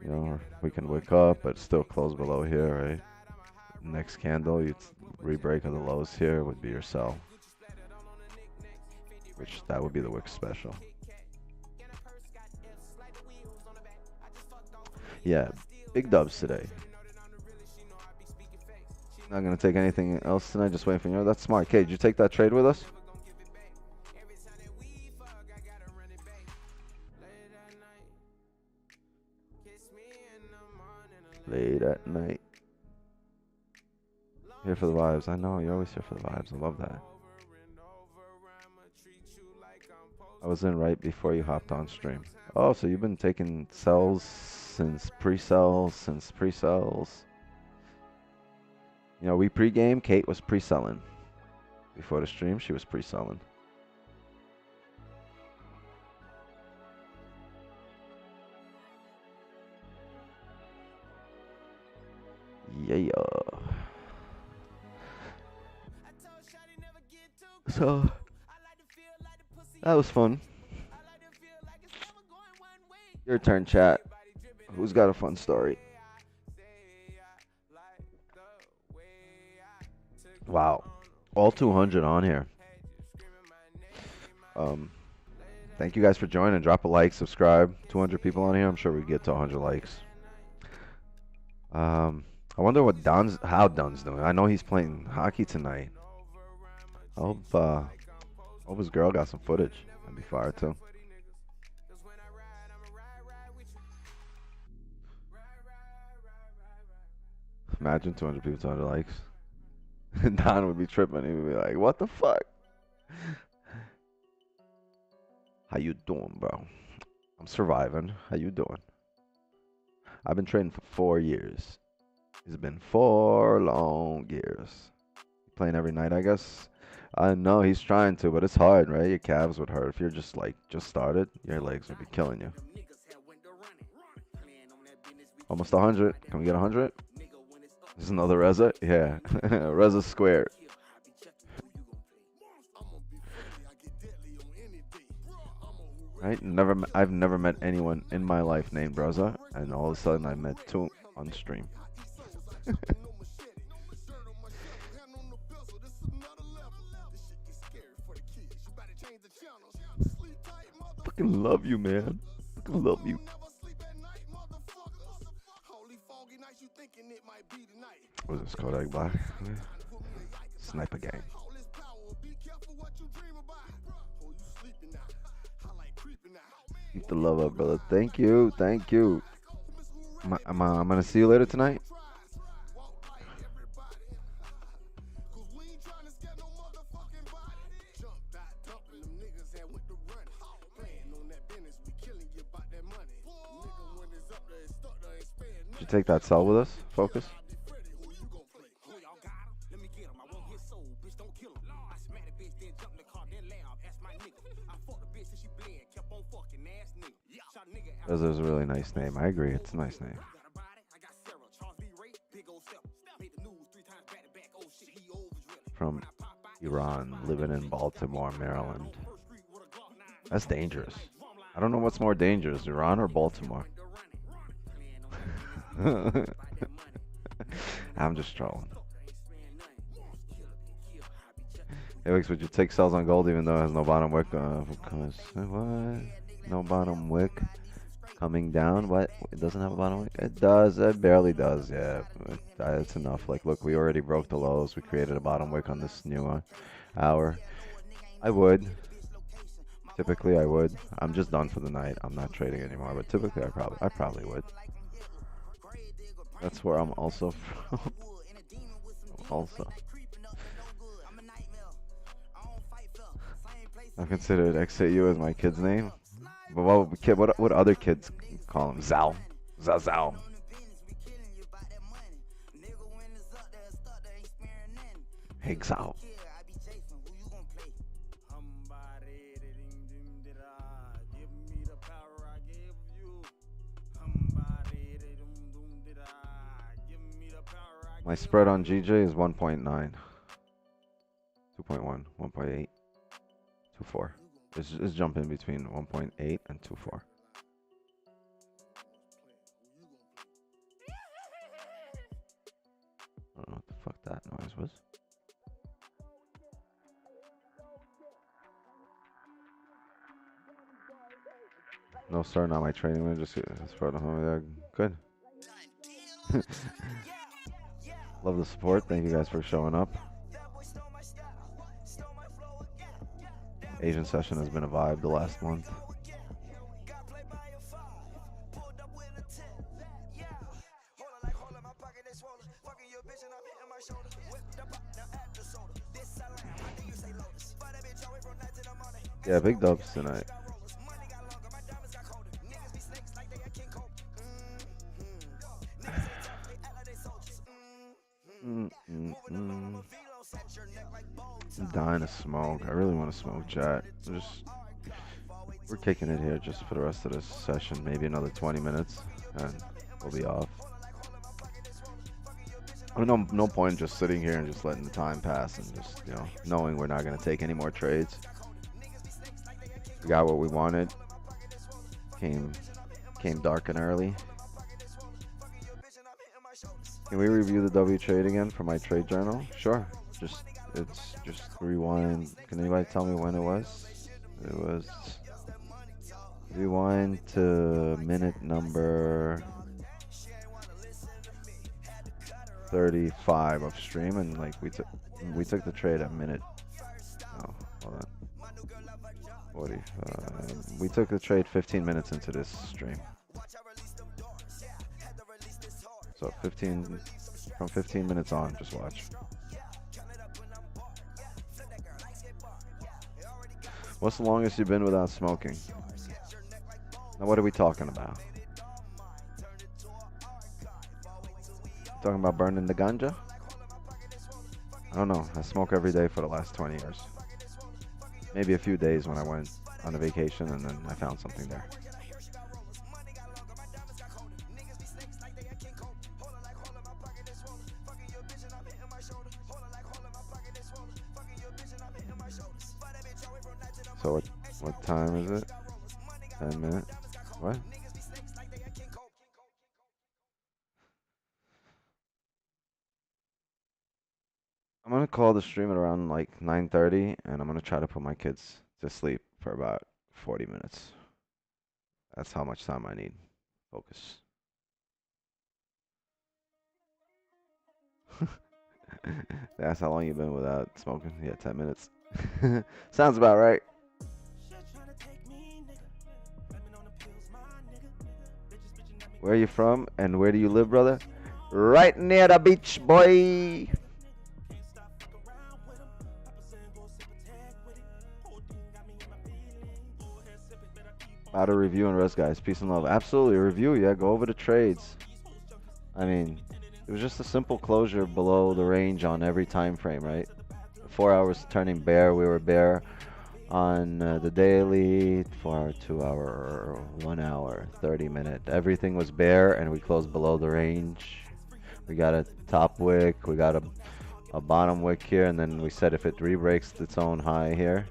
[SPEAKER 2] You know, we can wick up, but still close below here, right? Next candle, you re-break of the lows here would be your sell, which that would be the wick special. Yeah, big dubs today. Not gonna take anything else tonight. Just waiting for you. That's smart. Kate, did you take that trade with us? Late at night. Here for the vibes. I know you're always here for the vibes. I love that. I was in right before you hopped on stream. Oh, so you've been taking sells since pre-sells. You know, we pre-game. Kate was pre-selling. Before the stream, she was pre-selling. Yeah. So, that was fun. Your turn, chat. Who's got a fun story? Wow. All 200 on here. Thank you guys for joining. Drop a like, subscribe. 200 people on here. I'm sure we get to 100 likes. I wonder what how Don's doing. I know he's playing hockey tonight. I hope his girl got some footage. That'd be fire too. Imagine 200 people, 200 likes. Don would be tripping. He would be like, "What the fuck? How you doing, bro? I'm surviving. How you doing? I've been trading for 4 years. It's been 4 long years. Playing every night, I guess. I know he's trying to, but it's hard, right? Your calves would hurt if you're just started. Your legs would be killing you. Almost 100. Can we get 100? This is another Reza. Yeah, Reza squared. Right? I've never met anyone in my life named Reza, and all of a sudden I met 2 on stream. Fucking love you, man. Fucking love you. What is this, Kodak Black? Sniper gang. Keep the love up, brother. Thank you. Thank you. I'm gonna see you later tonight. Did you take that cell with us? Focus. Reza's a really nice name. I agree. It's a nice name. From Iran, living in Baltimore, Maryland. That's dangerous. I don't know what's more dangerous, Iran or Baltimore. I'm just trolling. Hey, Wix, would you take sells on gold even though it has no bottom wick? What? No bottom wick coming down? What? It doesn't have a bottom wick? It does. It barely does. Yeah, it's enough. Like, look, we already broke the lows. We created a bottom wick on this new hour. I would. Typically, I would. I'm just done for the night. I'm not trading anymore. But typically, I probably would. That's where I'm also from. Also. I considered XAU as my kid's name. But what other kids call him? Zao. Zao. Hey, Zao. My spread on GJ is 1.9. 2.1, 1.8, 2.4. It's jumping between 1.8 and 2.4. I don't know what the fuck that noise was. No starting on my training win, just spread on home there. Good. Love the support. Thank you guys for showing up. Asian session has been a vibe the last month. Yeah, big dubs tonight. I'm dying to smoke. I really want to smoke, chat. We're kicking it here just for the rest of this session. Maybe another 20 minutes, and we'll be off. I mean, no point just sitting here and just letting the time pass and just, knowing we're not going to take any more trades. We got what we wanted. Came dark and early. Can we review the W trade again for my trade journal? Sure. Just It's just rewind. Can anybody tell me when it was? It was rewind to minute number 35 of stream, and like we took the trade at minute. Oh, hold on. 40. We took the trade 15 minutes into this stream. So 15 from 15 minutes on, just watch. What's the longest you've been without smoking? Now, what are we talking about? Talking about burning the ganja? I don't know. I smoke every day for the last 20 years. Maybe a few days when I went on a vacation and then I found something there. So what time is it? 10 minutes? What? I'm gonna call the stream at around like 9:30, and I'm gonna try to put my kids to sleep for about 40 minutes. That's how much time I need. Focus. That's how long you've been without smoking? Yeah, 10 minutes. Sounds about right. Where are you from and where do you live, brother? Right near the beach, boy. How to review and rest, guys. Peace and love. Absolutely, review. Yeah, go over the trades. I mean, it was just a simple closure below the range on every time frame, right? 4 hours turning bear. We were bear on the daily, 4 hour, 2 hour, 1 hour, 30-minute. Everything was bear, and we closed below the range. We got a top wick. We got a bottom wick here, and then we said if it re-breaks its own high here,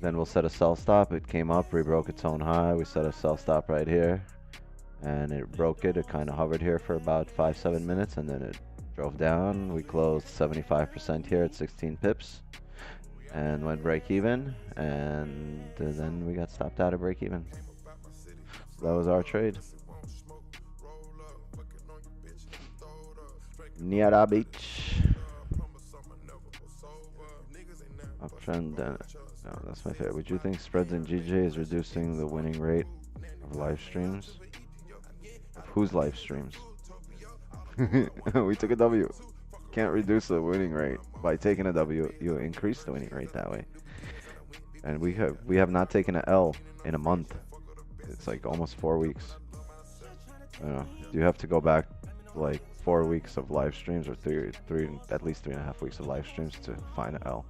[SPEAKER 2] then we'll set a sell stop. It came up, re-broke its own high. We set a sell stop right here, and it broke it. It kind of hovered here for about 5-7 minutes, and then it drove down. We closed 75% here at 16 pips, and went break even, and then we got stopped out of break even. So that was our trade. Niara Beach. Uptrend. No, that's my favorite. Would you think spreads in GJ is reducing the winning rate of live streams? Of whose live streams? We took a W. Can't reduce the winning rate by taking a W. You increase the winning rate that way. And we have not taken an L in a month. It's like almost 4 weeks. I don't know. You have to go back like 4 weeks of live streams, or three, at least 3.5 weeks of live streams to find an L.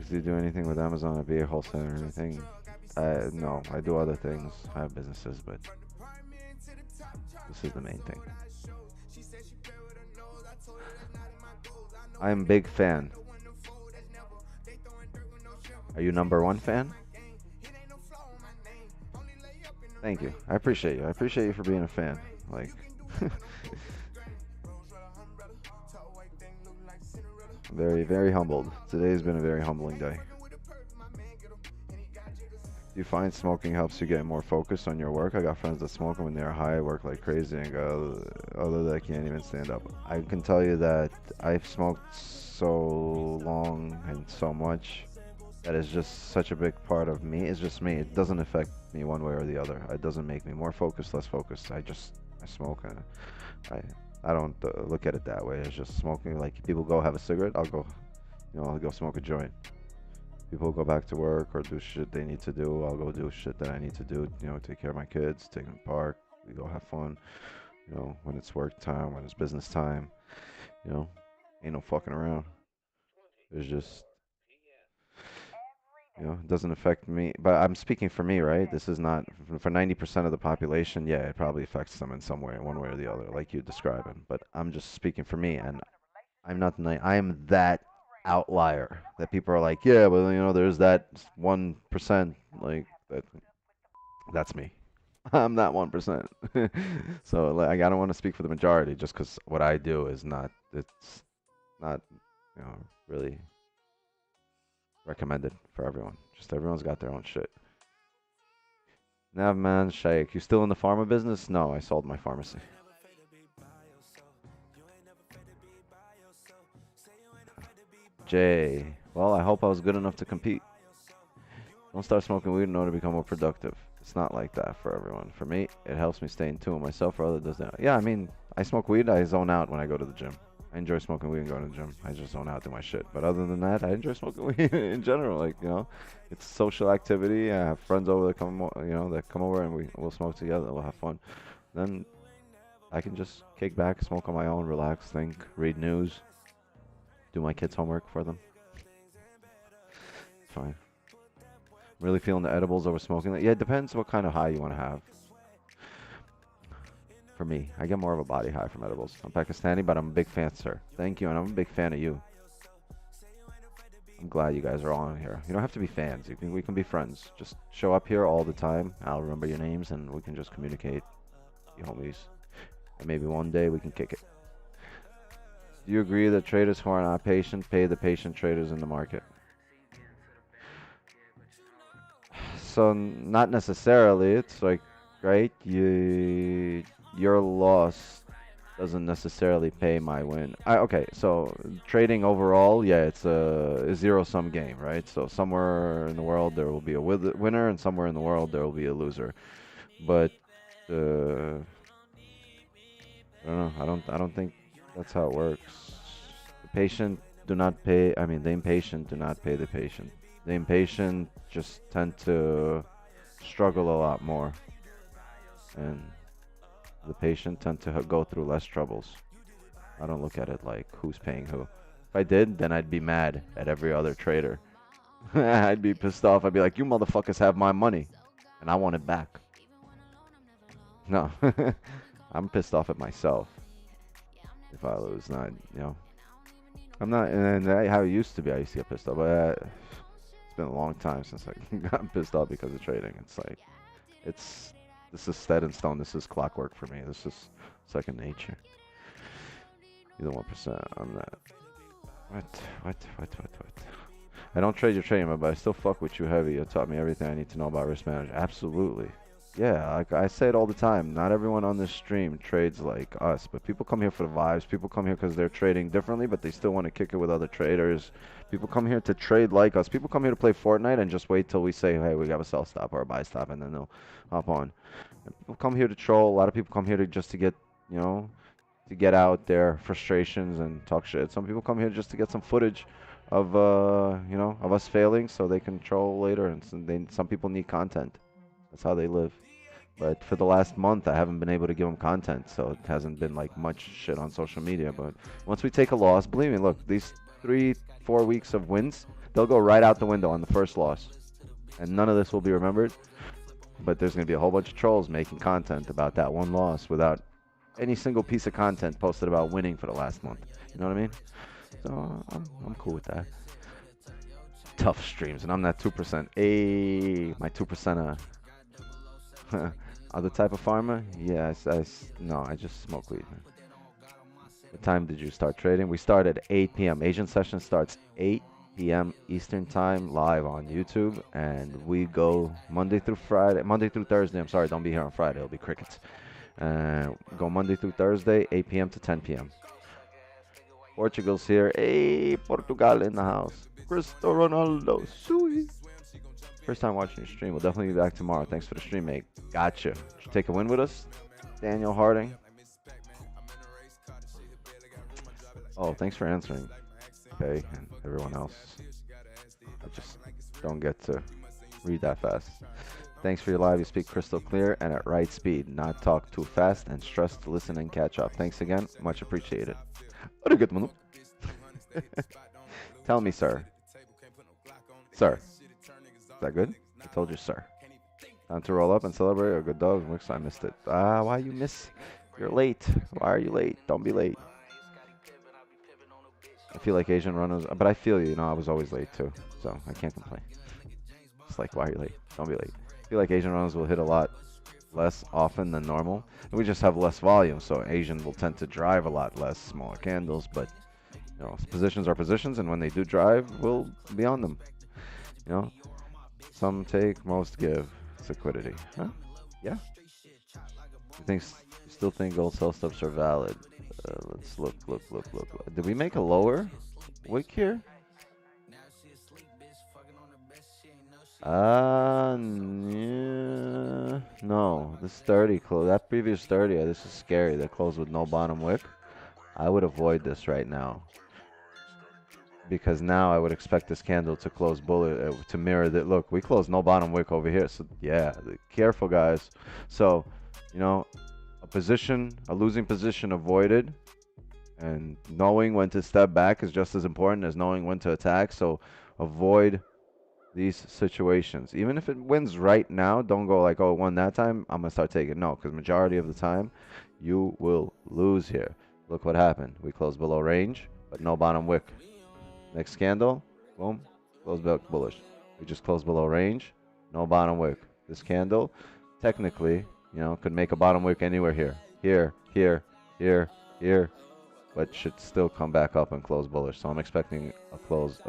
[SPEAKER 2] Do you do anything with Amazon or be a wholesaler or anything? No, I do other things. I have businesses, but this is the main thing. I'm a big fan. Are you #1 fan? Thank you. I appreciate you. I appreciate you for being a fan. Like, very, very humbled. Today's been a very humbling day. Do you find smoking helps you get more focused on your work? I got friends that smoke, and when they're high, work like crazy and go, although they can't even stand up. I can tell you that I've smoked so long and so much that is just such a big part of me. It's just me. It doesn't affect me one way or the other. It doesn't make me more focused, less focused. I smoke, and I don't look at it that way. It's just smoking. Like, people go have a cigarette, I'll go, I'll go smoke a joint. People go back to work or do shit they need to do, I'll go do shit that I need to do. Take care of my kids, take them to the park, we go have fun. When it's work time, when it's business time, ain't no fucking around. It's just, it doesn't affect me. But I'm speaking for me, right? This is not for 90% of the population. Yeah, it probably affects them in some way, one way or the other, like you describing. But I'm just speaking for me, and I'm not. I am that outlier that people are like, yeah, well, there's that 1%. Like that. That's me. I'm not 1%. So like, I don't want to speak for the majority just because what I do is not, it's not, you know, really recommended for everyone. Just everyone's got their own shit. Navman Shaykh, you still in the pharma business? No, I sold my pharmacy. Jay, well, I hope I was good enough to compete. Don't start smoking weed in order to become more productive. It's not like that for everyone. For me, it helps me stay in tune with myself. For others, doesn't. Yeah, I mean, I smoke weed. I zone out when I go to the gym. I enjoy smoking weed and going to the gym. I just zone out, do my shit. But other than that, I enjoy smoking weed in general. Like, you know, it's social activity. I have friends over that come, you know, that come over and we'll smoke together. We'll have fun. Then I can just kick back, smoke on my own, relax, think, read news, do my kids' homework for them. It's fine. Really feeling the edibles over smoking. Yeah, it depends what kind of high you want to have. For me, I get more of a body high from edibles. I'm Pakistani, but I'm a big fan, sir. Thank you, and I'm a big fan of you. I'm glad you guys are all in here. You don't have to be fans. We can be friends. Just show up here all the time. I'll remember your names, and we can just communicate, you homies. And maybe one day we can kick it. Do you agree that traders who are not patient pay the patient traders in the market? So not necessarily. It's like, right? Your loss doesn't necessarily pay my win. Okay, so trading overall, yeah, it's a zero-sum game, right? So somewhere in the world there will be a winner, and somewhere in the world there will be a loser. But I don't know. I don't think that's how it works. The patient do not pay. I mean, the impatient do not pay the patient. The impatient just tend to struggle a lot more, and the patient tend to go through less troubles. I don't look at it like who's paying who. If I did, then I'd be mad at every other trader. I'd be pissed off. I'd be like, you motherfuckers have my money, and I want it back. No, I'm pissed off at myself if I lose. Not, you know, I'm not, and how it used to be. I used to get pissed off, but it's been a long time since I got pissed off because of trading. It's like, this is set in stone. This is clockwork for me. This is second nature. You're the 1%. I'm not. What? I don't trade your trading, but I still fuck with you heavy. You taught me everything I need to know about risk management. Absolutely. Yeah, like I say it all the time. Not everyone on this stream trades like us, but people come here for the vibes. People come here because they're trading differently, but they still want to kick it with other traders. People come here to trade like us. People come here to play Fortnite and just wait till we say, hey, we got a sell stop or a buy stop, and then they'll hop on. And people come here to troll. A lot of people come here to just to get, you know, to get out their frustrations and talk shit. Some people come here just to get some footage of, you know, of us failing so they can troll later. And some people need content. That's how they live. But for the last month, I haven't been able to give them content, so it hasn't been like much shit on social media. But once we take a loss, believe me, look, these 3-4 weeks of wins, they'll go right out the window on the first loss. And none of this will be remembered. But there's going to be a whole bunch of trolls making content about that one loss without any single piece of content posted about winning for the last month. You know what I mean? So I'm cool with that. Tough streams, and I'm that 2%. My 2%. Other type of farmer? Yes, no, I just smoke weed. Man. What time did you start trading? We start at 8 p.m. Asian session starts 8 p.m. Eastern time live on YouTube, and we go Monday through Thursday. I'm sorry, don't be here on Friday. It'll be crickets. Go Monday through Thursday, 8 p.m. to 10 p.m. Portugal's here. Hey, Portugal in the house. Cristiano Ronaldo. Sweet. First time watching your stream. We'll definitely be back tomorrow. Thanks for the stream, mate. Gotcha. Did you take a win with us? Daniel Harding. Oh, thanks for answering. Okay, and everyone else. I just don't get to read that fast. Thanks for your live. You speak crystal clear and at right speed. Not talk too fast and stress to listen and catch up. Thanks again. Much appreciated. Tell me, sir. Sir. Is that good? I told you, sir. Time to roll up and celebrate a good dog. Looks I missed it. Why you miss? You're late. Why are you late? Don't be late. I feel like Asian runners, but I feel you know, I was always late too, so I can't complain. It's like, why are you late? Don't be late. I feel like Asian runners will hit a lot less often than normal. And we just have less volume, so Asian will tend to drive a lot less smaller candles. But you know, positions are positions, and when they do drive, we'll be on them. You know, some take, most give. It's liquidity. Huh? Yeah. You still think gold sell stops are valid? Let's look. Did we make a lower wick here? Yeah. No, this 30 close. That previous 30, this is scary. That closed with no bottom wick. I would avoid this right now, because now I would expect this candle to close bullet to mirror that. Look, we closed no bottom wick over here. So yeah, careful guys. So, you know, a losing position avoided, and knowing when to step back is just as important as knowing when to attack. So avoid these situations. Even if it wins right now, don't go like, oh, it won that time, I'm gonna start taking. No, because majority of the time you will lose here. Look what happened. We closed below range, but no bottom wick. Next candle, boom, close back bullish. We just closed below range, no bottom wick. This candle, technically, you know, could make a bottom wick anywhere here, here, but should still come back up and close bullish. So I'm expecting a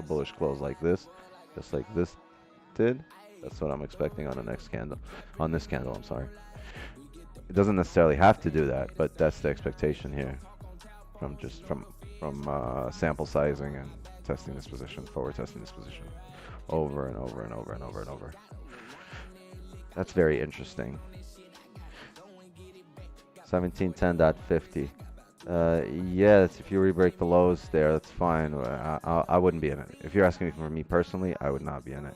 [SPEAKER 2] bullish close like this, just like this did. That's what I'm expecting on the next candle, on this candle. I'm sorry. It doesn't necessarily have to do that, but that's the expectation here, from sample sizing and testing this position, forward testing this position, over and over and over and over and over. That's very interesting. 1710.50. Yes, if you re-break the lows there, that's fine. I wouldn't be in it. If you're asking me for me personally, I would not be in it.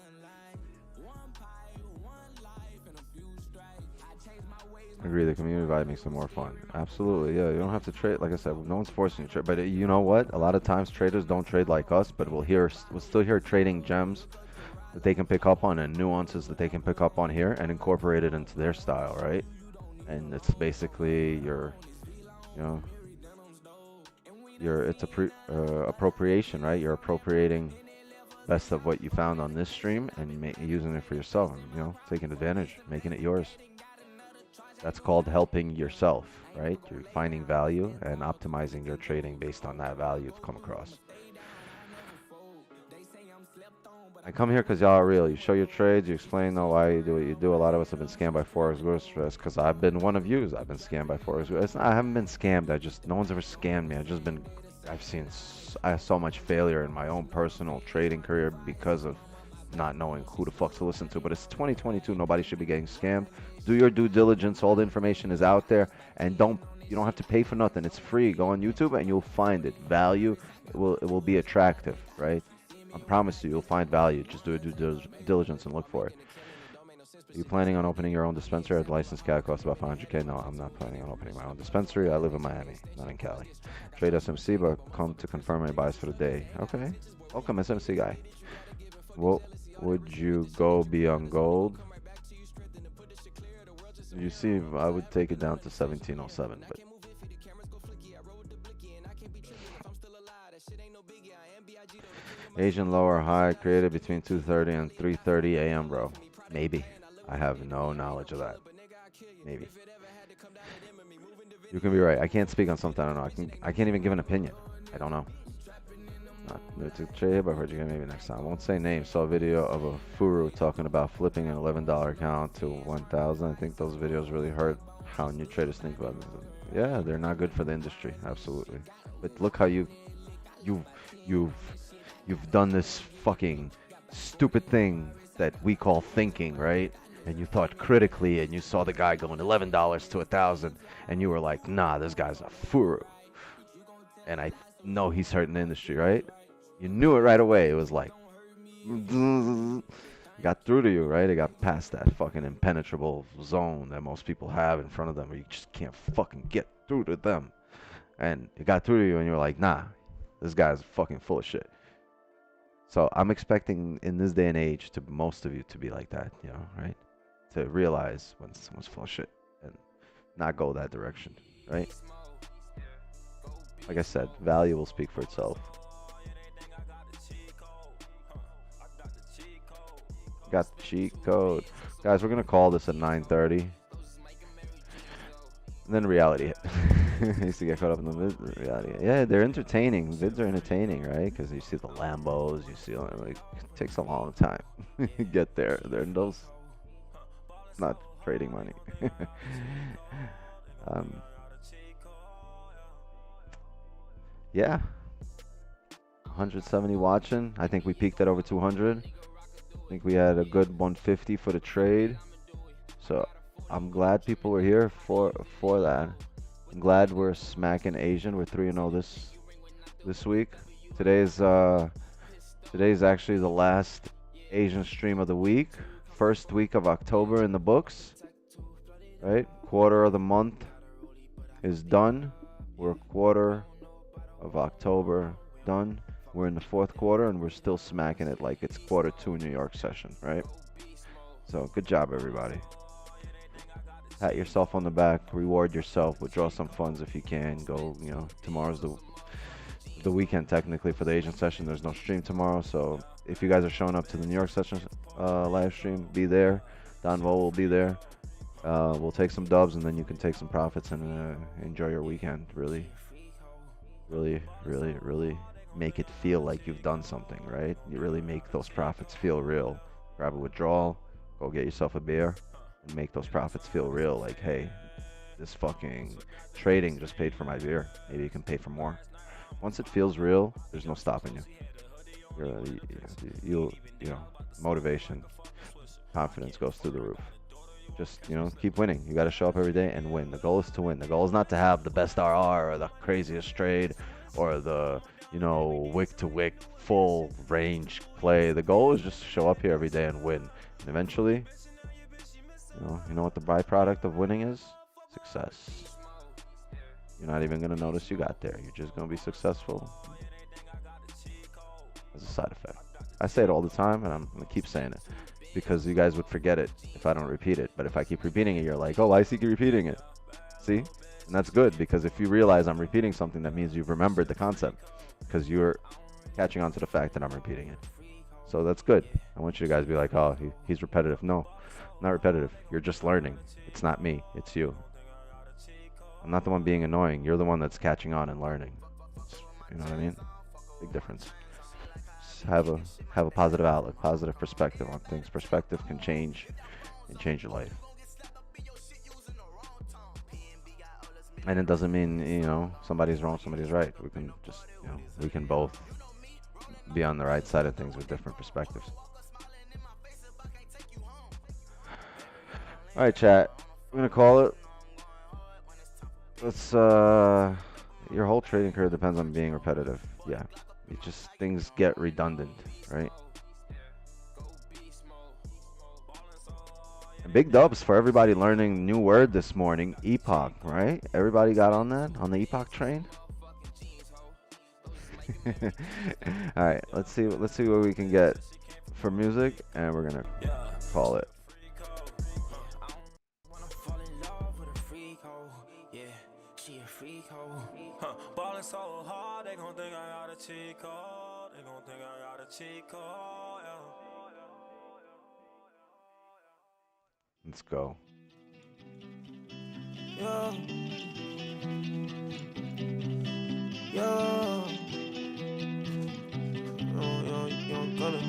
[SPEAKER 2] Agree, the community vibe makes it more fun. Absolutely, yeah. You don't have to trade. Like I said, no one's forcing you to trade. But you know what? A lot of times traders don't trade like us, but we'll still hear trading gems that they can pick up on, and nuances that they can pick up on here and incorporate it into their style, right? And it's basically it's appropriation, right? You're appropriating best of what you found on this stream and using it for yourself, and, you know, taking advantage, making it yours. That's called helping yourself, right? You're finding value and optimizing your trading based on that value you've come across. I come here because y'all are real. You show your trades, you explain why you do what you do. A lot of us have been scammed by Forex Gurus, because I've been one of you. I've been scammed by Forex Gurus. I haven't been scammed. No one's ever scammed me. I have so much failure in my own personal trading career because of not knowing who the fuck to listen to. But it's 2022. Nobody should be getting scammed. Do your due diligence. All the information is out there, and you don't have to pay for nothing. It's free. Go on YouTube and you'll find it. Value. It will be attractive, right? I promise you'll find value. Just do a due diligence and look for it. Are you planning on opening your own dispensary? The license CAD costs about 500K. No, I'm not planning on opening my own dispensary. I live in Miami, not in Cali. Trade SMC, but come to confirm my buys for the day. Okay. Welcome, SMC guy. Well, would you go beyond gold? You see, I would take it down to 1707, but Asian lower high created between 2:30 and 3:30 a.m. bro. Maybe. I have no knowledge of that. Maybe. You can be right. I can't speak on something I don't know. I can't even give an opinion. I don't know. Not new to trade, but I heard you again maybe next time. I won't say names. Saw a video of a Furu talking about flipping an $11 account to 1,000. I think those videos really hurt how new traders think about them. Yeah, they're not good for the industry. Absolutely. But look how you've done this fucking stupid thing that we call thinking, right? And you thought critically, and you saw the guy going $11 to 1,000, and you were like, nah, this guy's a Furu. And I know he's hurting the industry, right? You knew it right away. It was like, got through to you, right? It got past that fucking impenetrable zone that most people have in front of them, where you just can't fucking get through to them. And it got through to you, and you're like, nah, this guy's fucking full of shit. So I'm expecting in this day and age to most of you to be like that, you know, right? To realize when someone's full of shit and not go that direction, right? Like I said, value will speak for itself. Got the cheat code. Guys, we're going to call this at 9:30. And then reality hit. I used to get caught up in the reality. Yeah, they're entertaining. Vids are entertaining, right? Because you see the Lambos, you see like it takes a long time to get there. They're those not trading money. um, yeah, 170 watching. I think we peaked at over 200. I think we had a good 150 for the trade. So I'm glad people were here for that. I'm glad we're smacking Asian. We're 3-0 this week. Today's actually the last Asian stream of the week. First week of October in the books. Right? Quarter of the month is done. We're a quarter of October done. We're in the fourth quarter and we're still smacking it like it's quarter 2 New York session, right? So good job, everybody. Pat yourself on the back, reward yourself, withdraw some funds if you can. Go, you know, tomorrow's the weekend technically for the Asian session. There's no stream tomorrow, so if you guys are showing up to the New York session live stream, be there. Don Vo will be there. We'll take some dubs and then you can take some profits and enjoy your weekend. Really make it feel like you've done something, right? You really make those profits feel real. Grab a withdrawal, go get yourself a beer, and make those profits feel real. Like, hey, this fucking trading just paid for my beer. Maybe you can pay for more. Once it feels real, there's no stopping you. You know, motivation, confidence goes through the roof. Just, you know, keep winning. You got to show up every day and win. The goal is to win. The goal is not to have the best RR or the craziest trade or the, you know, wick to wick full range play. The goal is just to show up here every day and win. And eventually, you know what the byproduct of winning is? Success. You're not even going to notice you got there. You're just going to be successful as a side effect. I say it all the time, and I'm going to keep saying it because you guys would forget it if I don't repeat it. But if I keep repeating it, you're like, oh, I see you repeating it. See? And that's good, because if you realize I'm repeating something, that means you've remembered the concept because you're catching on to the fact that I'm repeating it. So that's good. I want you guys to be like, oh, he's repetitive. No, not repetitive. You're just learning. It's not me. It's you. I'm not the one being annoying. You're the one that's catching on and learning. You know what I mean? Big difference. Just have a positive outlook, positive perspective on things. Perspective can change your life. And it doesn't mean, you know, somebody's wrong, somebody's right. We can just, you know, we can both be on the right side of things with different perspectives. All right, chat. I'm gonna call it. Let's. Your whole trading career depends on being repetitive. Yeah, it just things get redundant, right? Big dubs for everybody learning new word this morning, epoch, right? Everybody got on that, on the epoch train. All right, let's see what we can get for music, and we're gonna call it.
[SPEAKER 1] So hard, they gon' think I got a cheat code. They gon' think I got a cheat code, yeah.
[SPEAKER 2] Let's go.
[SPEAKER 1] Yeah. Yeah. Young Gunner.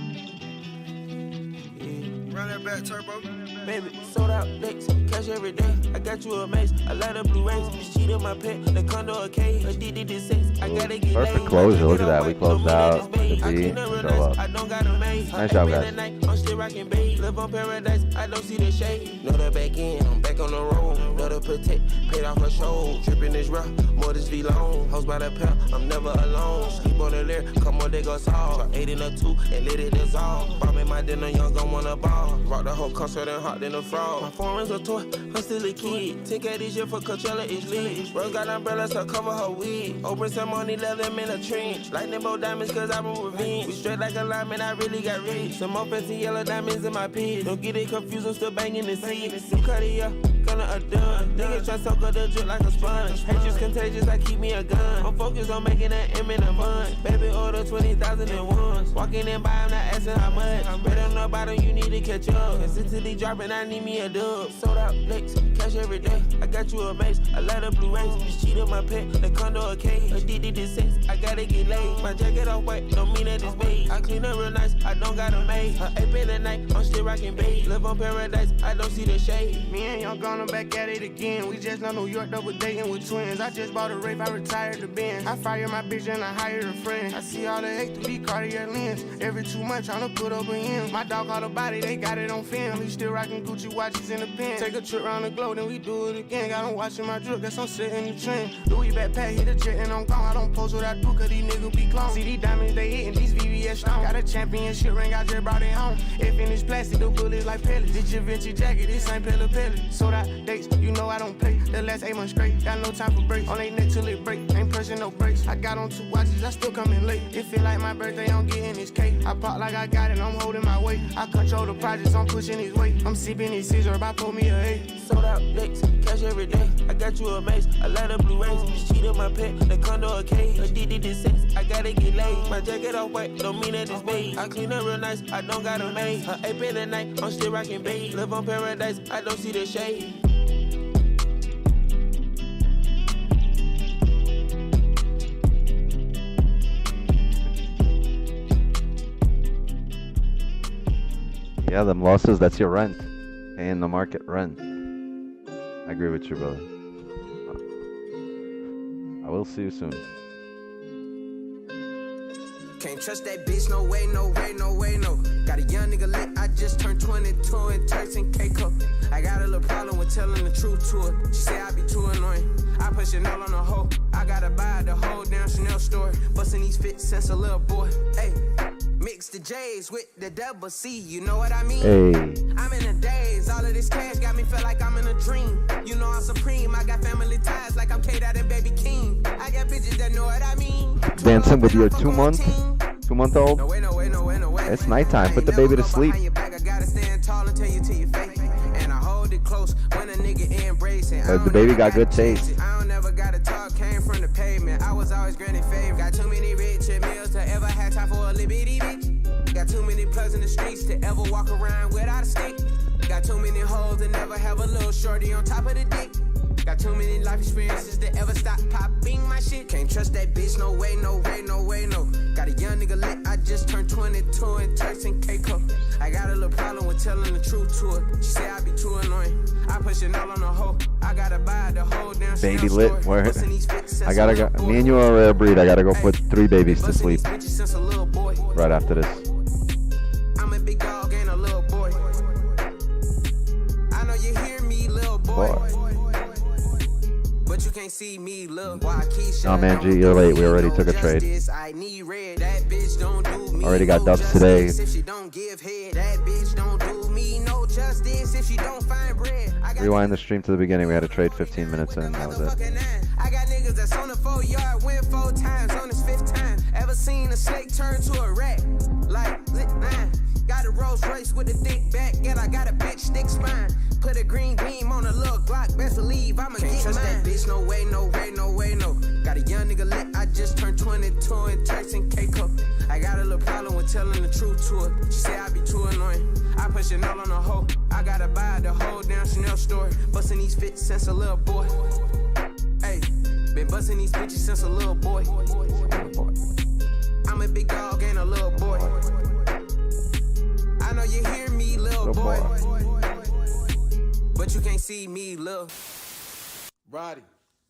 [SPEAKER 1] Yeah. Run that back, turbo. Baby, sold out dates, cash every day. I got you a mace, I light up blue rays. This cheat on my pet, the condo a cage. Addicted to sex, I gotta get
[SPEAKER 2] perfect closure. Look at that. We closed out the beat. Show up. Nice job, guys.
[SPEAKER 1] I'm still rocking babe. Live on paradise, I don't see the shade. Know the back end, I'm back on the road. Know the protect, paid off her show. Dripping this rough, more this V long. House by the pair, I'm never alone. Sleep on the lair, come on, they go solve. 8 in a 2 and let it dissolve. Bombing my dinner, young gon' wanna ball. Rock the whole concert and hot than a frog. My foreign's a toy, I'm still a kid. 10K this year for Coachella is lit. Rose got umbrellas to cover her wig. Open some money, let them in a trench. Lightning bolt diamonds, cause I'm a revenge. We straight like a lineman, I really got rich. Some more fancy yellow diamonds in my pants. Don't get it confused, I'm still banging the seat. New Cartier,
[SPEAKER 3] on a done. Niggas try to soak up the drip like a sponge. Hatred's contagious, I keep me a gun. I'm focused on making that M in a bun. Baby order 20,000 at once. Walking in by, I'm not asking how much. I'm better on the bottom, you need to catch up. Consistently dropping, I need me a dub. Sold out licks, cash every day. I got you a mace, I let her blue race. This cheat on my pet, the condo a cage. Addicted to sex, I gotta get laid. My jacket off white, don't mean that it's beige. I clean up real nice, I don't got a maid. Her ape in the night, I'm still rocking beige. Live on paradise, I don't see the shade. Me and Young gone back at it again. We just know New York double dating with twins. I just bought a Wraith, I retired the Benz. I fired my bitch and I hired a friend. I see all the hate through these Cartier lens. Every 2 months tryna put up an end. My dog caught a body, they got it on film. He still rocking Gucci watches in the pen. Take a trip around the globe, then we do it again. Got him watching my drip, guess I'm sitting in the trend. Louis backpack, hit a jet and I'm gone. I don't post what I do, cause these niggas be clones. See these diamonds, they hitting these VVS stones. Got a championship ring, I just brought it home. If in this plastic, the bullets like pellets. This your vintage jacket, this ain't Pella Pellet. Sold out dates, you know I don't play. The last 8 months straight, got no time for breaks. On they neck till it break, ain't pressing no brakes. I got on 2 watches, I still coming late. It feel like my birthday, I'm getting this cake. I pop like I got it, I'm holding my weight. I control the projects, I'm pushing his weight. I'm sipping his scissor, about pour me a 8. Sold out dates, cash every day. I got you a mace, I let her blue race. This cheat on my pet, the condo a cage. Addicted to sex, I gotta get laid. My jacket off white, don't mean that it's beige. I clean up real nice, I don't got a maid. Her ape in the night, I'm still rocking beige. Live on paradise, I don't see the shade.
[SPEAKER 2] Yeah, them losses, that's your rent. Paying the market rent. I agree with you, brother. I will see you soon.
[SPEAKER 4] Can't trust that bitch, no way, no way, no way, no. Got a young nigga lit, I just turned 22 and Turks and K-Cup. I got a little problem with telling the truth to her. She say I be too annoying. I put Chanel on the hoe. I gotta buy the whole damn Chanel store. Bustin' these fits since a little boy. Hey, mix the J's with the double C, you know what I mean?
[SPEAKER 2] Hey.
[SPEAKER 4] I'm in a daze, all of this cash got me feel like I'm in a dream. You know I'm supreme, I got family ties like I'm K-Dot and Baby King. I got bitches that know what I mean.
[SPEAKER 2] Dancing with your 2-month-old?
[SPEAKER 4] No way, no way, no way, no way.
[SPEAKER 2] It's nighttime, put the baby to sleep. The baby got good taste.
[SPEAKER 4] I don't never got to talk, came from the pavement. I was always granted favor. Got too many rich meals to ever have time for a little bitty bitch. Got too many plugs in the streets to ever walk around without a stick. Got too many hoes to never have a little shorty on top of the dick. Got too many life experiences to ever stop popping my shit. Can't trust that bitch, no way, no way, no way, no. Got a young nigga lit, I just turned 22 and Turks and K-Cup. I got a little problem with telling the truth to her. She say I be too annoying. I put Chanel on the hoe. I gotta buy the whole damn
[SPEAKER 2] baby lit, word. I gotta go. Me and you are a rare breed. I gotta go put 3 babies to sleep right after this.
[SPEAKER 4] I'm a big dog and a little boy. I know you hear me, little boy. But you can't see me, look.
[SPEAKER 2] Nah, man, G, you're late. We already took a trade. Already got dubs today. Rewind the stream to the beginning. We had a trade 15 minutes in. That was it.
[SPEAKER 4] I got niggas that's on the 4-yard, win 4 times on his 5th time. Ever seen a snake turn to a rat? Like, got a Rolls Royce with a thick back, and I got a bitch thick spine. Put a green beam on a little Glock, best believe I'ma get trust mine. That bitch, no way, no way, no way, no. Got a young nigga lit, I just turned 22 and Turks and K-Cup. I got a little problem with telling the truth to her. She say I be too annoying. I put Chanel on the hoe. I gotta buy the whole damn Chanel store. Bustin' these fits since a little boy. Hey, been bustin' these bitches since a little boy. I'm a big dog and a little boy. I know you hear me, little boy. But you can't see me, little.
[SPEAKER 5] Roddy,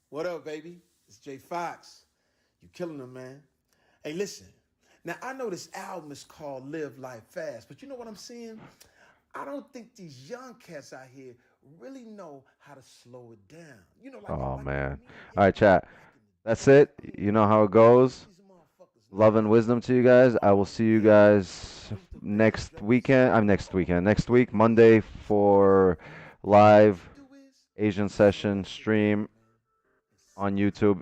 [SPEAKER 5] what up, baby? It's J Fox. You killing them, man. Hey, listen. Now, I know this album is called Live Life Fast, but you know what I'm saying? I don't think these young cats out here really know how to slow it down. You know, like,
[SPEAKER 2] oh, man. All right, chat. That's it. You know how it goes. Love and wisdom to you guys. I will see you guys next weekend. Next week, Monday, for live Asian session stream on YouTube,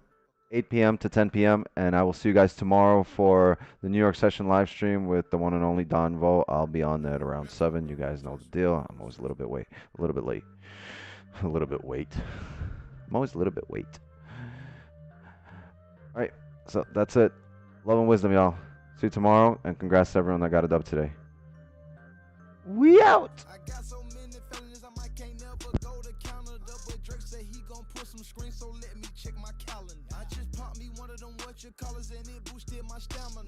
[SPEAKER 2] 8 p.m. to 10 p.m. And I will see you guys tomorrow for the New York session live stream with the one and only Don Vo. I'll be on there at around 7. You guys know the deal. I'm always a little bit late. A little bit weight. I'm always a little bit weight. All right, so that's it. Love and wisdom, y'all. See you tomorrow, and congrats to everyone that got a dub today. We out.
[SPEAKER 1] I got so many feelings, I might can't never go to Canada, but Drake said he gon' put some screens, so let me check my calendar. I just popped me one of them what you callers, and it boosted my stamina.